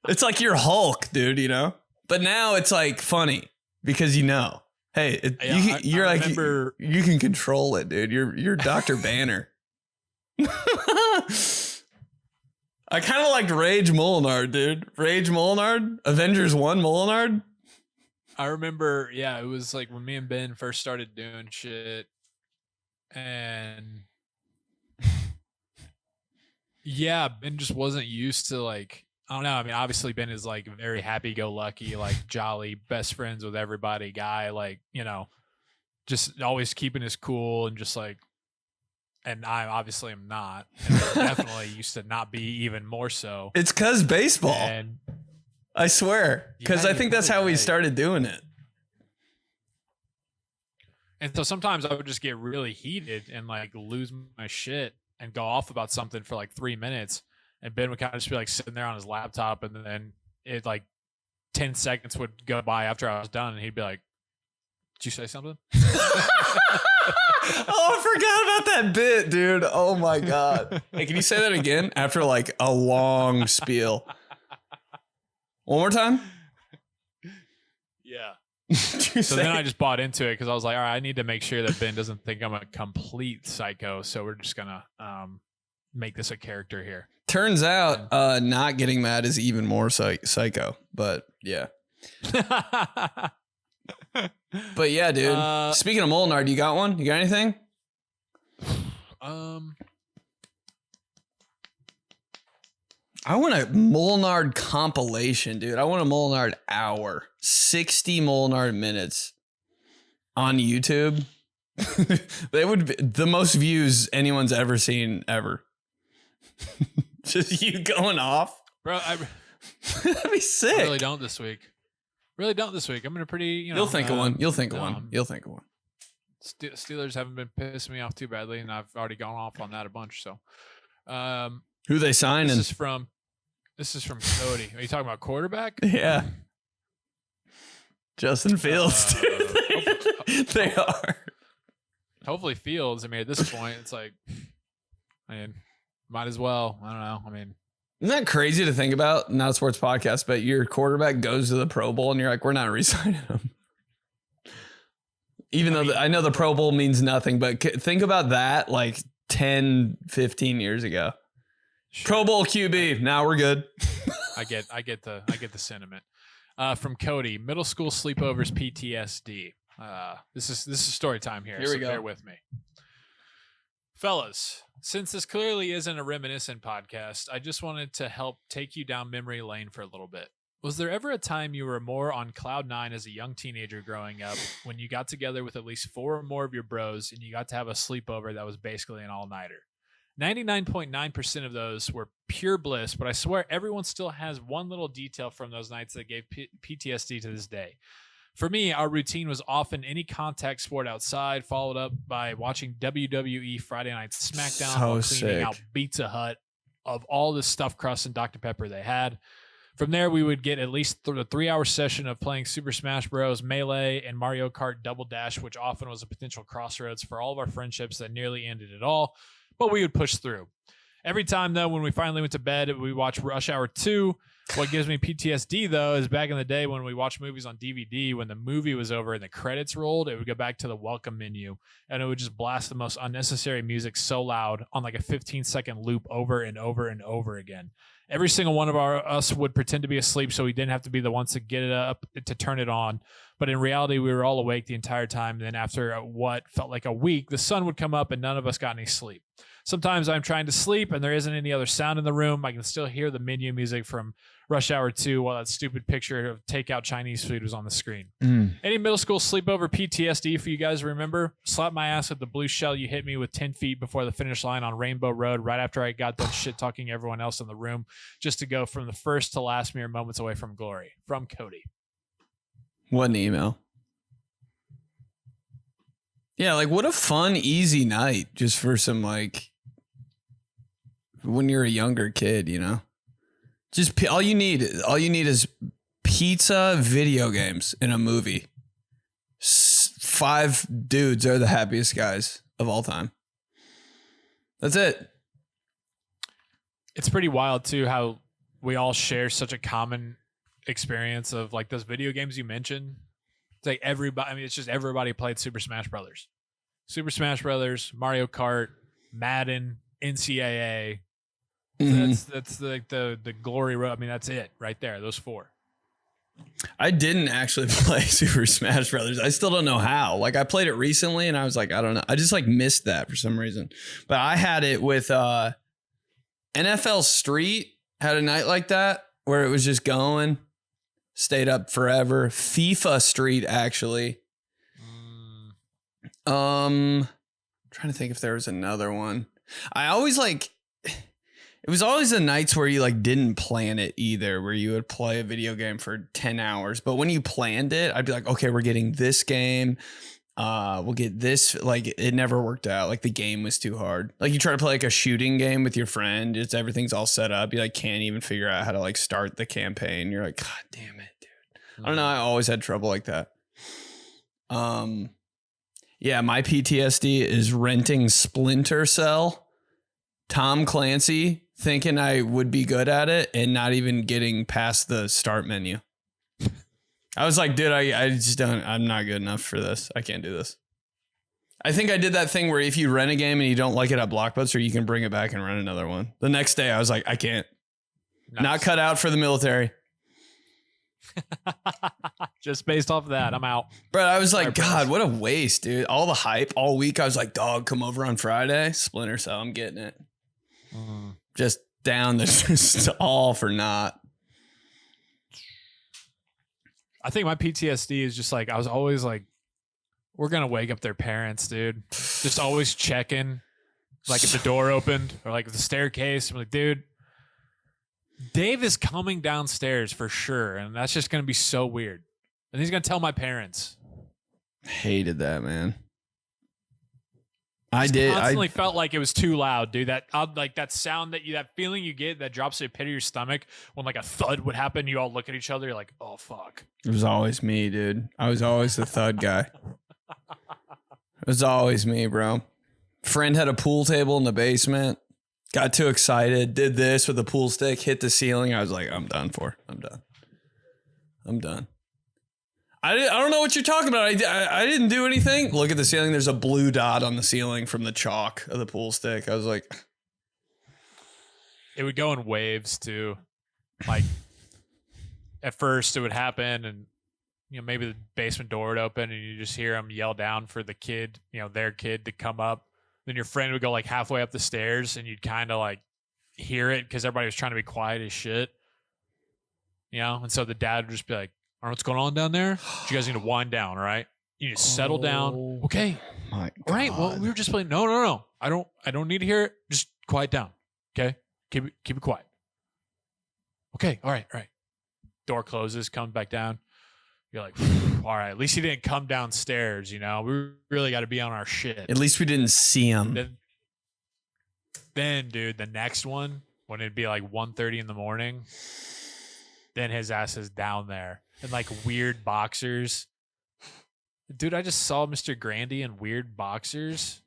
It's like you're Hulk, dude, you know? But now it's like funny because hey, you're like, you can control it, dude. You're Dr. Banner. I kind of liked Rage Mulinaro, dude. Rage Mulinaro, Avengers 1 Mulinaro. I remember, yeah, it was like when me and Ben first started doing shit, and yeah, Ben just wasn't used to like, I don't know. I mean, obviously Ben is like very happy-go-lucky, like jolly, best friends with everybody guy, like, you know, just always keeping his cool and just like, and I obviously am not. And definitely used to not be even more so. It's because baseball. And I swear. Because I think that's how we started doing it. And so sometimes I would just get really heated and like lose my shit and go off about something for like 3 minutes. And Ben would kind of just be like sitting there on his laptop. And then it like 10 seconds would go by after I was done. And he'd be like, did you say something? Oh, I forgot about that bit, dude. Oh my God. Hey, can you say that again after like a long spiel? One more time? Yeah. So then I just bought into it because I was like, all right, I need to make sure that Ben doesn't think I'm a complete psycho. So we're just going to make this a character here. Turns out not getting mad is even more psycho. But yeah. But yeah, dude. Speaking of Mulinaro, you got one? You got anything? I want a Mulinaro compilation, dude. I want a Mulinaro hour. 60 Mulinaro minutes on YouTube. They would be the most views anyone's ever seen ever. Just you going off. Bro, that'd be sick. I really don't this week. I'm in a pretty, You'll think of one. You'll think of one. Steelers haven't been pissing me off too badly, and I've already gone off on that a bunch. So, who they signing? This is from Cody. Are you talking about quarterback? Yeah, Justin Fields. They are. Hopefully Fields. I mean, at this point, it's like, might as well. I don't know. I mean, isn't that crazy to think about? Not a sports podcast, but your quarterback goes to the Pro Bowl and you're like, we're not re-signing him. Even though I know the Pro Bowl means nothing, but think about that like 10, 15 years ago. Sure. Pro Bowl QB. Now we're good. I get the sentiment. From Cody, middle school sleepovers PTSD. This is story time here. Here we go. Bear with me. Fellas, since this clearly isn't a reminiscent podcast, I just wanted to help take you down memory lane for a little bit. Was there ever a time you were more on cloud nine as a young teenager growing up when you got together with at least 4 or more of your bros and you got to have a sleepover that was basically an all-nighter? 99.9% of those were pure bliss, but I swear everyone still has one little detail from those nights that gave PTSD to this day. For me, our routine was often any contact sport outside, followed up by watching WWE Friday Night SmackDown while cleaning out Pizza Hut of all the stuffed crust and Dr. Pepper they had. From there, we would get at least a 3-hour session of playing Super Smash Bros., Melee, and Mario Kart Double Dash, which often was a potential crossroads for all of our friendships that nearly ended it all, but we would push through. Every time, though, when we finally went to bed, we watched Rush Hour 2. What gives me PTSD, though, is back in the day when we watched movies on DVD, when the movie was over and the credits rolled, it would go back to the welcome menu, and it would just blast the most unnecessary music so loud on like a 15-second loop over and over and over again. Every single one of us would pretend to be asleep so we didn't have to be the ones to get it up to turn it on. But in reality, we were all awake the entire time. And then after what felt like a week, the sun would come up and none of us got any sleep. Sometimes I'm trying to sleep and there isn't any other sound in the room. I can still hear the menu music from Rush Hour 2 while that stupid picture of takeout Chinese food was on the screen. Any middle school sleepover PTSD for you guys remember? Slap my ass with the blue shell you hit me with 10 feet before the finish line on Rainbow Road right after I got done shit talking everyone else in the room just to go from the first to last mere moments away from glory. From Cody. What an email. Yeah, like what a fun, easy night just for some like when you're a younger kid, you know? Just all you need is pizza, video games, and a movie. 5 dudes are the happiest guys of all time. That's it. It's pretty wild too how we all share such a common experience of like those video games you mentioned. It's like everybody, I mean, it's just everybody played Super Smash Brothers. Super Smash Brothers, Mario Kart, Madden, NCAA. That's like the glory road. I mean, that's it right there. Those 4. I didn't actually play Super Smash Brothers. I still don't know how. Like I played it recently and I was like, I don't know. I just like missed that for some reason. But I had it with NFL Street had a night like that where it was just going, stayed up forever. FIFA Street actually. Trying to think if there was another one. I always like it was always the nights where you like didn't plan it either, where you would play a video game for 10 hours. But when you planned it, I'd be like, okay, we're getting this game. We'll get this. Like it never worked out. Like the game was too hard. Like you try to play like a shooting game with your friend. It's everything's all set up. You like can't even figure out how to like start the campaign. You're like, God damn it, dude. I don't know. I always had trouble like that. Yeah, my PTSD is renting Splinter Cell, Tom Clancy, thinking I would be good at it and not even getting past the start menu. I was like, dude, I just don't, I'm not good enough for this. I can't do this. I think I did that thing where if you rent a game and you don't like it at Blockbuster, you can bring it back and rent another one. The next day I was like, I can't. Nice. Not cut out for the military. Just based off of that, I'm out. But I was like, God, what a waste, dude. All the hype all week. I was like, dog, come over on Friday. Splinter Cell, I'm getting it. Just down the just all for naught. I think my PTSD is just like, I was always like, we're going to wake up their parents, dude. Just always checking. Like if the door opened or like the staircase. I'm like, dude, Dave is coming downstairs for sure. And that's just going to be so weird. And he's going to tell my parents. Hated that, man. I constantly felt like it was too loud, dude. That like that sound that feeling you get that drops to the pit of your stomach when like a thud would happen. You all look at each other. You're like, oh fuck. It was always me, dude. I was always the thud guy. It was always me, bro. Friend had a pool table in the basement. Got too excited. Did this with a pool stick. Hit the ceiling. I was like, I'm done. I'm done. I don't know what you're talking about. I didn't do anything. Look at the ceiling. There's a blue dot on the ceiling from the chalk of the pool stick. I was like, it would go in waves too. Like at first it would happen and maybe the basement door would open and you just hear them yell down for the kid, their kid to come up. Then your friend would go like halfway up the stairs and you'd kind of like hear it because everybody was trying to be quiet as shit. And so the dad would just be like, all right, what's going on down there? You guys need to wind down, all right? You need to settle down. Okay. My God. All right. Well, we were just playing. No. I don't need to hear it. Just quiet down. Okay. Keep it quiet. Okay. All right. Door closes, comes back down. You're like, all right, at least he didn't come downstairs, We really got to be on our shit. At least we didn't see him. Then, dude, the next one, when it'd be like 1:30 in the morning, then his ass is down there in like weird boxers. Dude, I just saw Mr. Grandy in weird boxers.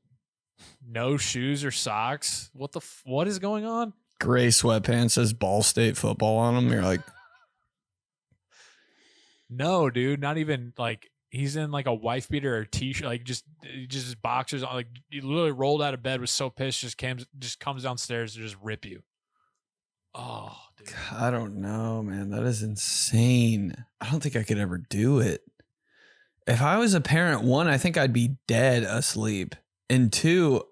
No shoes or socks. What is going on? Gray sweatpants says Ball State football on them. You're like, no, dude, not even like he's in like a wife beater or a t-shirt, like just boxers on. Like he literally rolled out of bed, was so pissed, just comes downstairs to just rip you. Oh, dude. I don't know, man. That is insane. I don't think I could ever do it. If I was a parent, 1, I think I'd be dead asleep. And 2,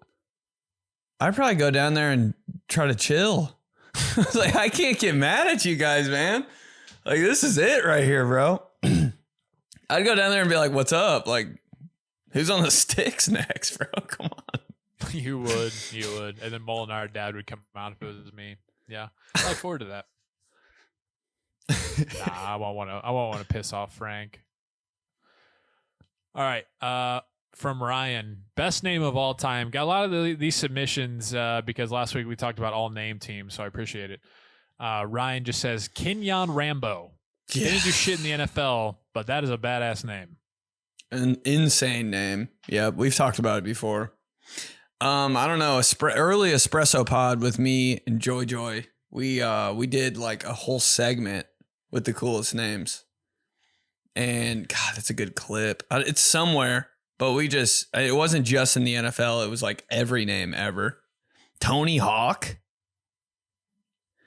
I'd probably go down there and try to chill. Like, I can't get mad at you guys, man. Like, this is it right here, bro. I'd go down there and be like, what's up? Like, who's on the sticks next, bro? Come on. You would. And then Mulinaro dad would come out if it was me. Yeah. I look forward to that. Nah, I won't want to piss off Frank. All right. From Ryan, best name of all time. Got a lot of these submissions because last week we talked about all name teams, so I appreciate it. Ryan just says Kenyon Rambo. Yeah. Didn't do shit in the NFL, but that is a badass name. An insane name. Yeah, we've talked about it before. I don't know. Early espresso pod with me and Joy. We did like a whole segment with the coolest names. And God, that's a good clip. It's somewhere, but it wasn't just in the NFL. It was like every name ever. Tony Hawk.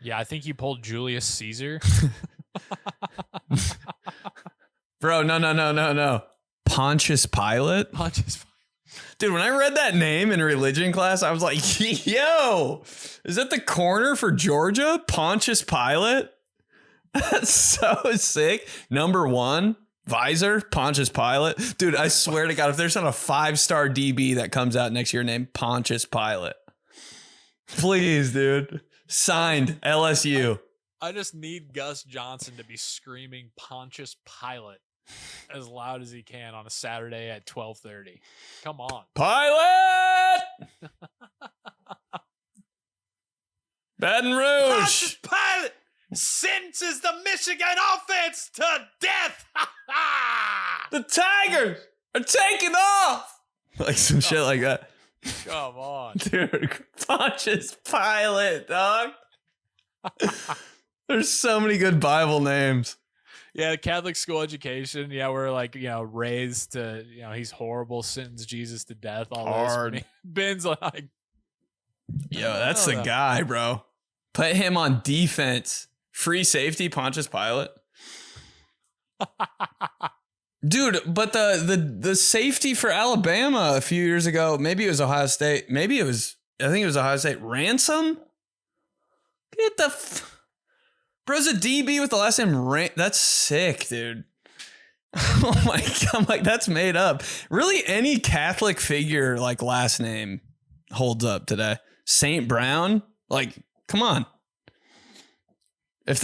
Yeah, I think you pulled Julius Caesar. Bro, no. Pontius Pilate. Dude, when I read that name in religion class, I was like, yo, is that the corner for Georgia? Pontius Pilate? That's so sick. Number 1, visor, Pontius Pilate. Dude, I swear to God, if there's not a 5-star DB that comes out next year named Pontius Pilate, please, dude. Signed, LSU. I just need Gus Johnson to be screaming Pontius Pilate as loud as he can on a Saturday at 12:30. Come on. Pilate! Baton Rouge. Pontius Pilate sentences the Michigan offense to death. The Tigers are taking off. Like some shit like that. Come on. Dude, Pontius Pilate, dog. There's so many good Bible names. Yeah, Catholic school education. Yeah, we're like, raised to, he's horrible, sentence Jesus to death. All Hard. this. Ben's like, yo, that's the guy, bro. Put him on defense. Free safety, Pontius Pilate. Dude, but the safety for Alabama a few years ago, maybe it was Ohio State. I think it was Ohio State. Ransom? Get the... Bro's a DB with the last name That's sick, dude. Oh my God. I'm like, that's made up. Really, any Catholic figure like last name holds up today. Saint Brown? Like, come on. Is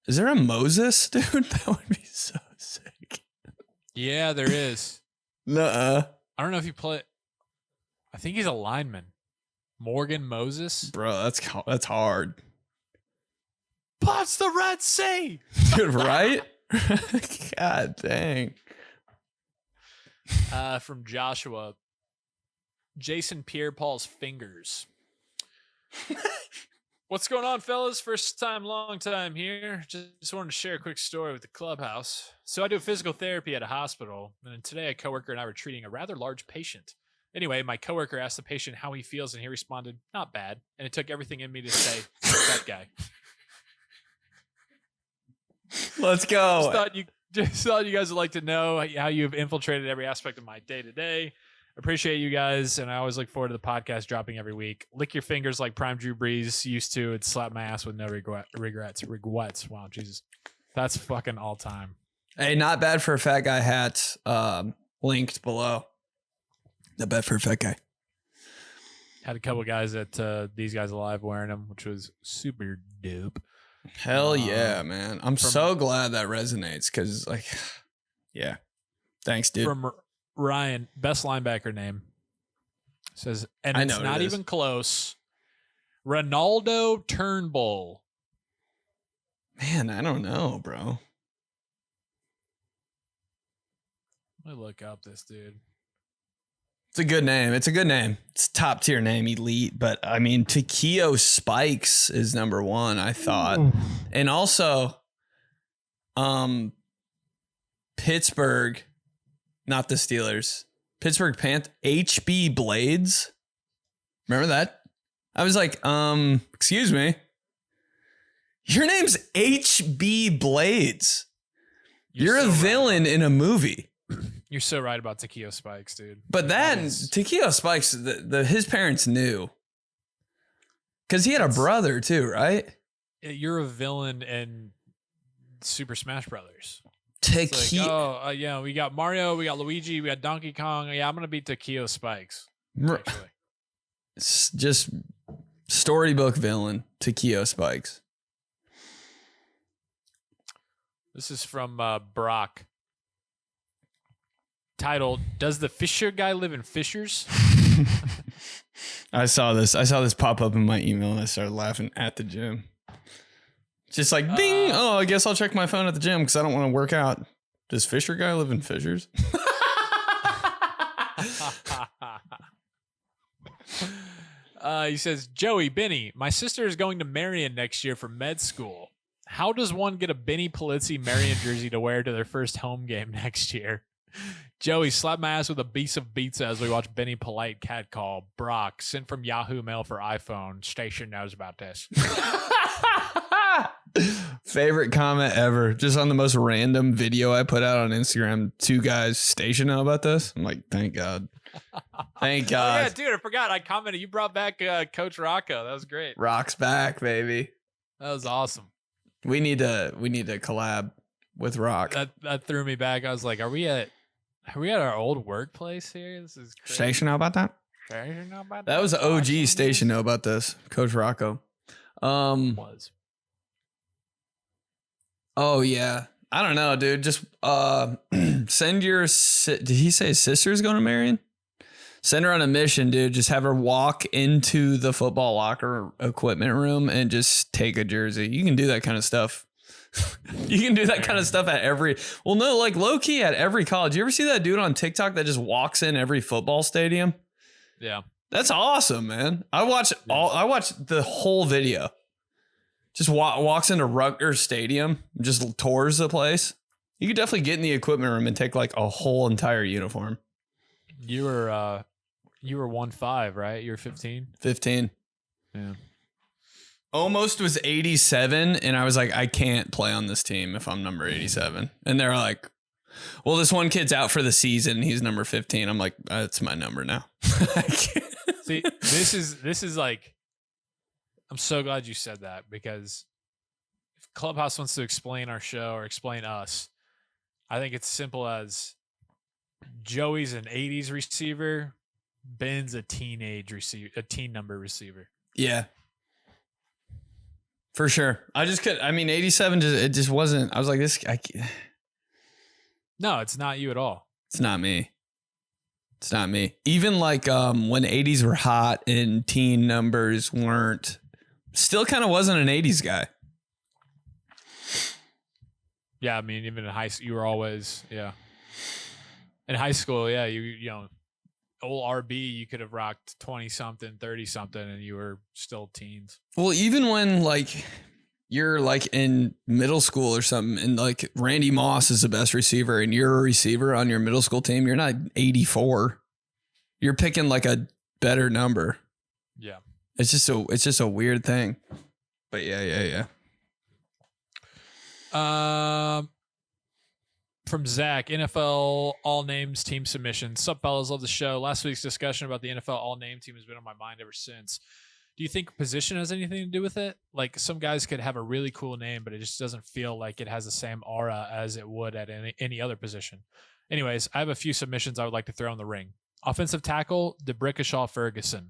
there a Moses, dude? That would be so sick. yeah, there is. Nuh-uh. I don't know if you play. I think he's a lineman. Morgan Moses. Bro, that's hard. Parts the Red Sea. Dude, right? God dang. From Joshua. Jason Pierre-Paul's fingers. What's going on, fellas? First time, long time here. Just wanted to share a quick story with the Clubhouse. So I do physical therapy at a hospital, and today a coworker and I were treating a rather large patient. Anyway, my coworker asked the patient how he feels, and he responded, "Not bad." And it took everything in me to say, "That guy." Let's go. Just thought you guys would like to know how you've infiltrated every aspect of my day to day. Appreciate you guys, and I always look forward to the podcast dropping every week. Lick your fingers like Prime Drew Brees used to, and slap my ass with no regrets. Wow, Jesus, that's fucking all time. Hey, not bad for a fat guy hats. Linked below. Not bad for a fat guy. Had a couple guys at These Guys Alive wearing them, which was super dope. Hell yeah, man. I'm so glad that resonates because, like, yeah. Thanks, dude. From Ryan, best linebacker name. Says, and it's not even close. 𝗦𝗛𝗓𝗏. Man, I don't know, bro. Let me look up this dude. It's a good name. It's a top tier name, elite. But I mean, Takeo Spikes is number 1, I thought. Ooh. And also, Pittsburgh, not the Steelers. Pittsburgh Panthers, HB Blades. Remember that? I was like, excuse me. Your name's HB Blades. You're a villain in a movie. You're so right about 𝗕𝗘𝗡𝗡𝗬𝗧, dude. But then 𝗕𝗘𝗡𝗡𝗡𝗧, his parents knew. Because he had a brother too, right? You're a villain in Super Smash Brothers. 𝗕𝗘𝗡𝗡𝗧. We got Mario, we got Luigi, we got Donkey Kong. Yeah, I'm going to beat 𝗕𝗘𝗡𝗧. Actually. It's just storybook villain 𝗕𝗘𝗡𝗧. This is from Brock. Titled, Does the Fisher guy live in Fishers? I saw this pop up in my email and I started laughing at the gym. Just like, ding! I guess I'll check my phone at the gym because I don't want to work out. Does Fisher guy live in Fishers? He says, Joey, Benny, my sister is going to Marion next year for med school. How does one get a Benny Polizzi Marion jersey to wear to their first home game next year? Joey, slap my ass with a piece of pizza as we watch Benny Polite cat call. Brock, sent from Yahoo Mail for iPhone. Station knows about this. Favorite comment ever. Just on the most random video I put out on Instagram. 2 guys, station know about this. I'm like, thank God. Thank God. Oh, yeah, dude, I forgot. I commented. You brought back Coach Rocco. That was great. Rock's back, baby. That was awesome. We need to collab with Rock. That threw me back. I was like, are we at our old workplace here? This is crazy. Station know about that? Station know about that? That was the OG Awesome. station know about this. Coach Rocco. Was. Oh yeah. I don't know, dude. Just send your did he say his sister's going to Marion? Send her on a mission, dude. Just have her walk into the football locker equipment room and just take a jersey. You can do that kind of stuff. You can do that kind of stuff at like low key at every college. You ever see that dude on TikTok that just walks in every football stadium? Yeah. That's awesome, man. I watched the whole video. Just walks into Rutgers Stadium, just tours the place. You could definitely get in the equipment room and take like a whole entire uniform. You were 1.5, right? You were 15? 15. Yeah. Almost was 87, and I was like, I can't play on this team if I'm number 87. And they're like, well, this one kid's out for the season. He's number 15. I'm like, that's my number now. See, this is like, I'm so glad you said that, because if Clubhouse wants to explain our show or explain us, I think it's simple as Joey's an 80s receiver, Ben's a teen number receiver. Yeah. For sure. 87 it just wasn't. I was like, No, it's not you at all. It's not me. It's not me. Even like when 80s were hot and teen numbers weren't, still kind of wasn't an 80s guy. Yeah, I mean, even in high school, you were always, yeah. In high school, yeah, you know, old RB, you could have rocked 20-something, 30-something, and you were still teens. Well, even when like you're like in middle school or something, and like Randy Moss is the best receiver, and you're a receiver on your middle school team, you're not 84. You're picking like a better number. Yeah, it's just a weird thing. But yeah. From Zach, NFL all names team submission. Sup, fellas, love the show. Last week's discussion about the NFL all name team has been on my mind ever since. Do you think position has anything to do with it? Like, some guys could have a really cool name, but it just doesn't feel like it has the same aura as it would at any other position. Anyways, I have a few submissions I would like to throw in the ring. Offensive tackle, 𝗕𝗓𝗡𝗓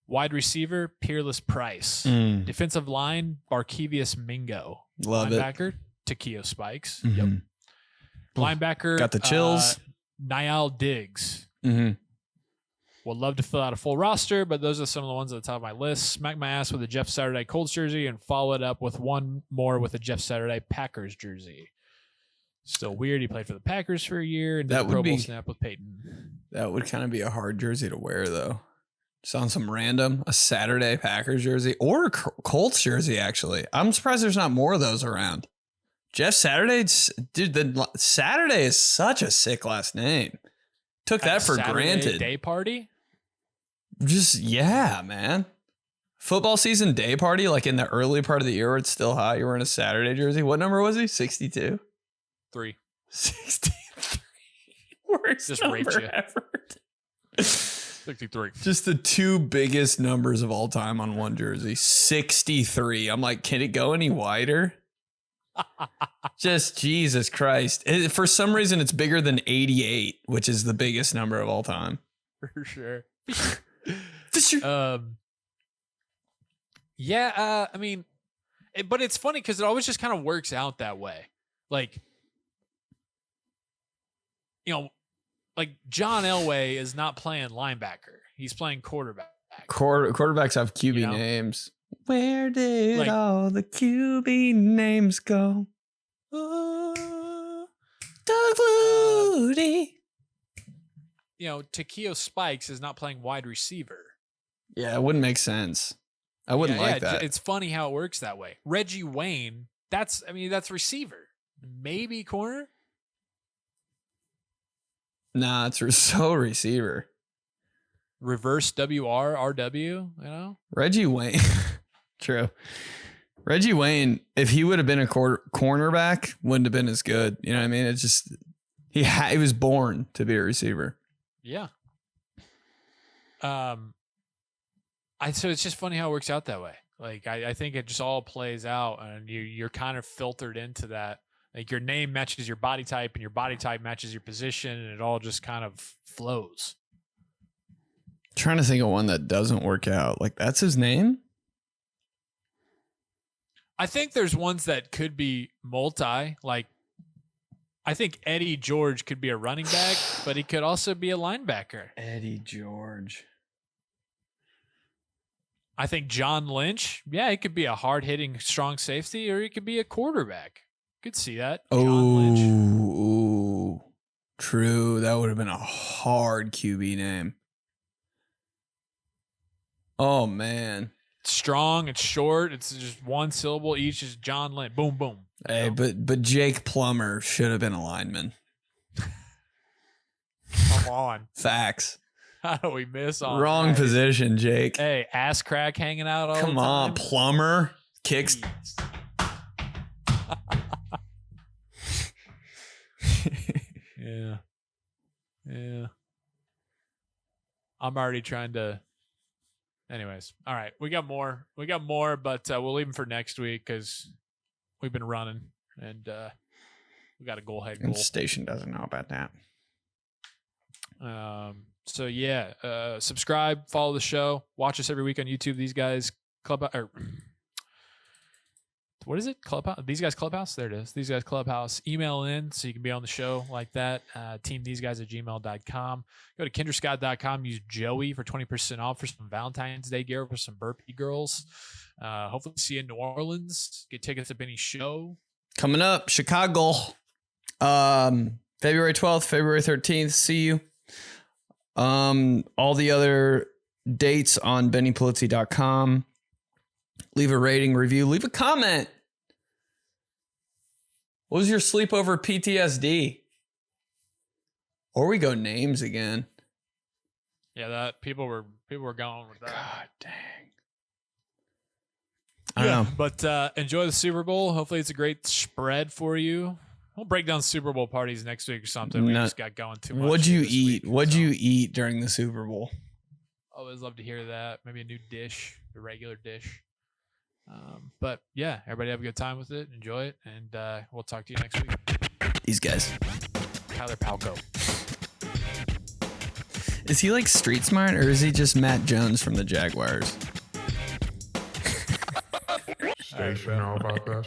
Wide receiver, Peerless Price. Defensive line, Barkevious Mingo. Love Linebacker, 𝗕𝗘𝗡𝗡𝗧. Yep. Linebacker, got the chills. Niall Diggs. Mm-hmm. Would love to fill out a full roster, but those are some of the ones at the top of my list. Smack my ass with a Jeff Saturday Colts jersey and follow it up with one more with a Jeff Saturday Packers jersey. Still weird. He played for the Packers for a year and did a Pro Bowl snap with Peyton. That would kind of be a hard jersey to wear, though. Just on some random, a Saturday Packers jersey or a Colts jersey, actually. I'm surprised there's not more of those around. Jeff Saturday, dude, the Saturday is such a sick last name. Took that for granted. Day party? Just, yeah, man. Football season day party, like in the early part of the year where it's still hot, you're wearing a Saturday jersey. What number was he? 62? 3. 63. Worst Just number raped you. ever. 63. Just the two biggest numbers of all time on one jersey. 63. I'm like, can it go any wider? Just Jesus Christ. For some reason, it's bigger than 88, which is the biggest number of all time. For sure. For sure. Yeah, I mean, but it's funny because it always just kind of works out that way. Like, you know, like John Elway is not playing linebacker. He's playing quarterback. Quarterbacks have QB names. Where did all the QB names go? Oh, Doug Flutie. 𝗕𝗘𝗡𝗡𝗡𝗬 Spikes is not playing wide receiver. Yeah, it wouldn't make sense. I wouldn't like that. It's funny how it works that way. Reggie Wayne, that's receiver. Maybe corner. Nah, it's so receiver. Reverse WRRW, Reggie Wayne. True. Reggie Wayne, if he would have been a cornerback, wouldn't have been as good. You know what I mean? It's just he was born to be a receiver. Yeah. So it's just funny how it works out that way. Like I think it just all plays out, and you're kind of filtered into that. Like your name matches your body type, and your body type matches your position, and it all just kind of flows. Trying to think of one that doesn't work out. Like that's his name. I think there's ones that could be multi. Like I think Eddie George could be a running back, but he could also be a linebacker. Eddie George. I think John Lynch, he could be a hard-hitting, strong safety, or he could be a quarterback. Could see that. John Lynch. Ooh, true. That would have been a hard QB name. Oh, man. It's strong, it's short, it's just one syllable each. Is John Lynch. Boom, boom. Hey, but Jake Plummer should have been a lineman. Come on. Facts. How do we miss on Wrong that? position, Jake. Hey, ass crack hanging out all the time. Come on, Plummer. Kicks. Yeah. I'm already trying to. Anyways, all right. We got more, but we'll leave them for next week because we've been running and we got a goal. And station doesn't know about that. So yeah, subscribe, follow the show, watch us every week on YouTube. These guys what is it? Clubhouse? These guys Clubhouse? There it is. These guys Clubhouse. Email in so you can be on the show like that. teamtheseguys@gmail.com. Go to 𝗕𝗘𝗡𝗏𝗧.com. Use Joey for 20% off for some Valentine's Day gear for some burpy girls. Hopefully see you in New Orleans. Get tickets to Benny's show. Coming up, Chicago. February 12th, February 13th. See you. All the other dates on BennyPolizzi.com. Leave a rating, review, leave a comment. What was your sleepover PTSD? Or we go names again. Yeah, that people were going with that. God dang. I don't know. But enjoy the Super Bowl. Hopefully it's a great spread for you. We'll break down Super Bowl parties next week or something. We just got going too much. What'd you eat? What'd you eat during the Super Bowl? Always love to hear that. Maybe a new dish, a regular dish. But yeah, everybody have a good time with it. Enjoy it. And we'll talk to you next week. These guys. 𝗕𝗘𝗡𝗏𝗧. Is he like street smart or is he just Matt Jones from the Jaguars? Station know about this?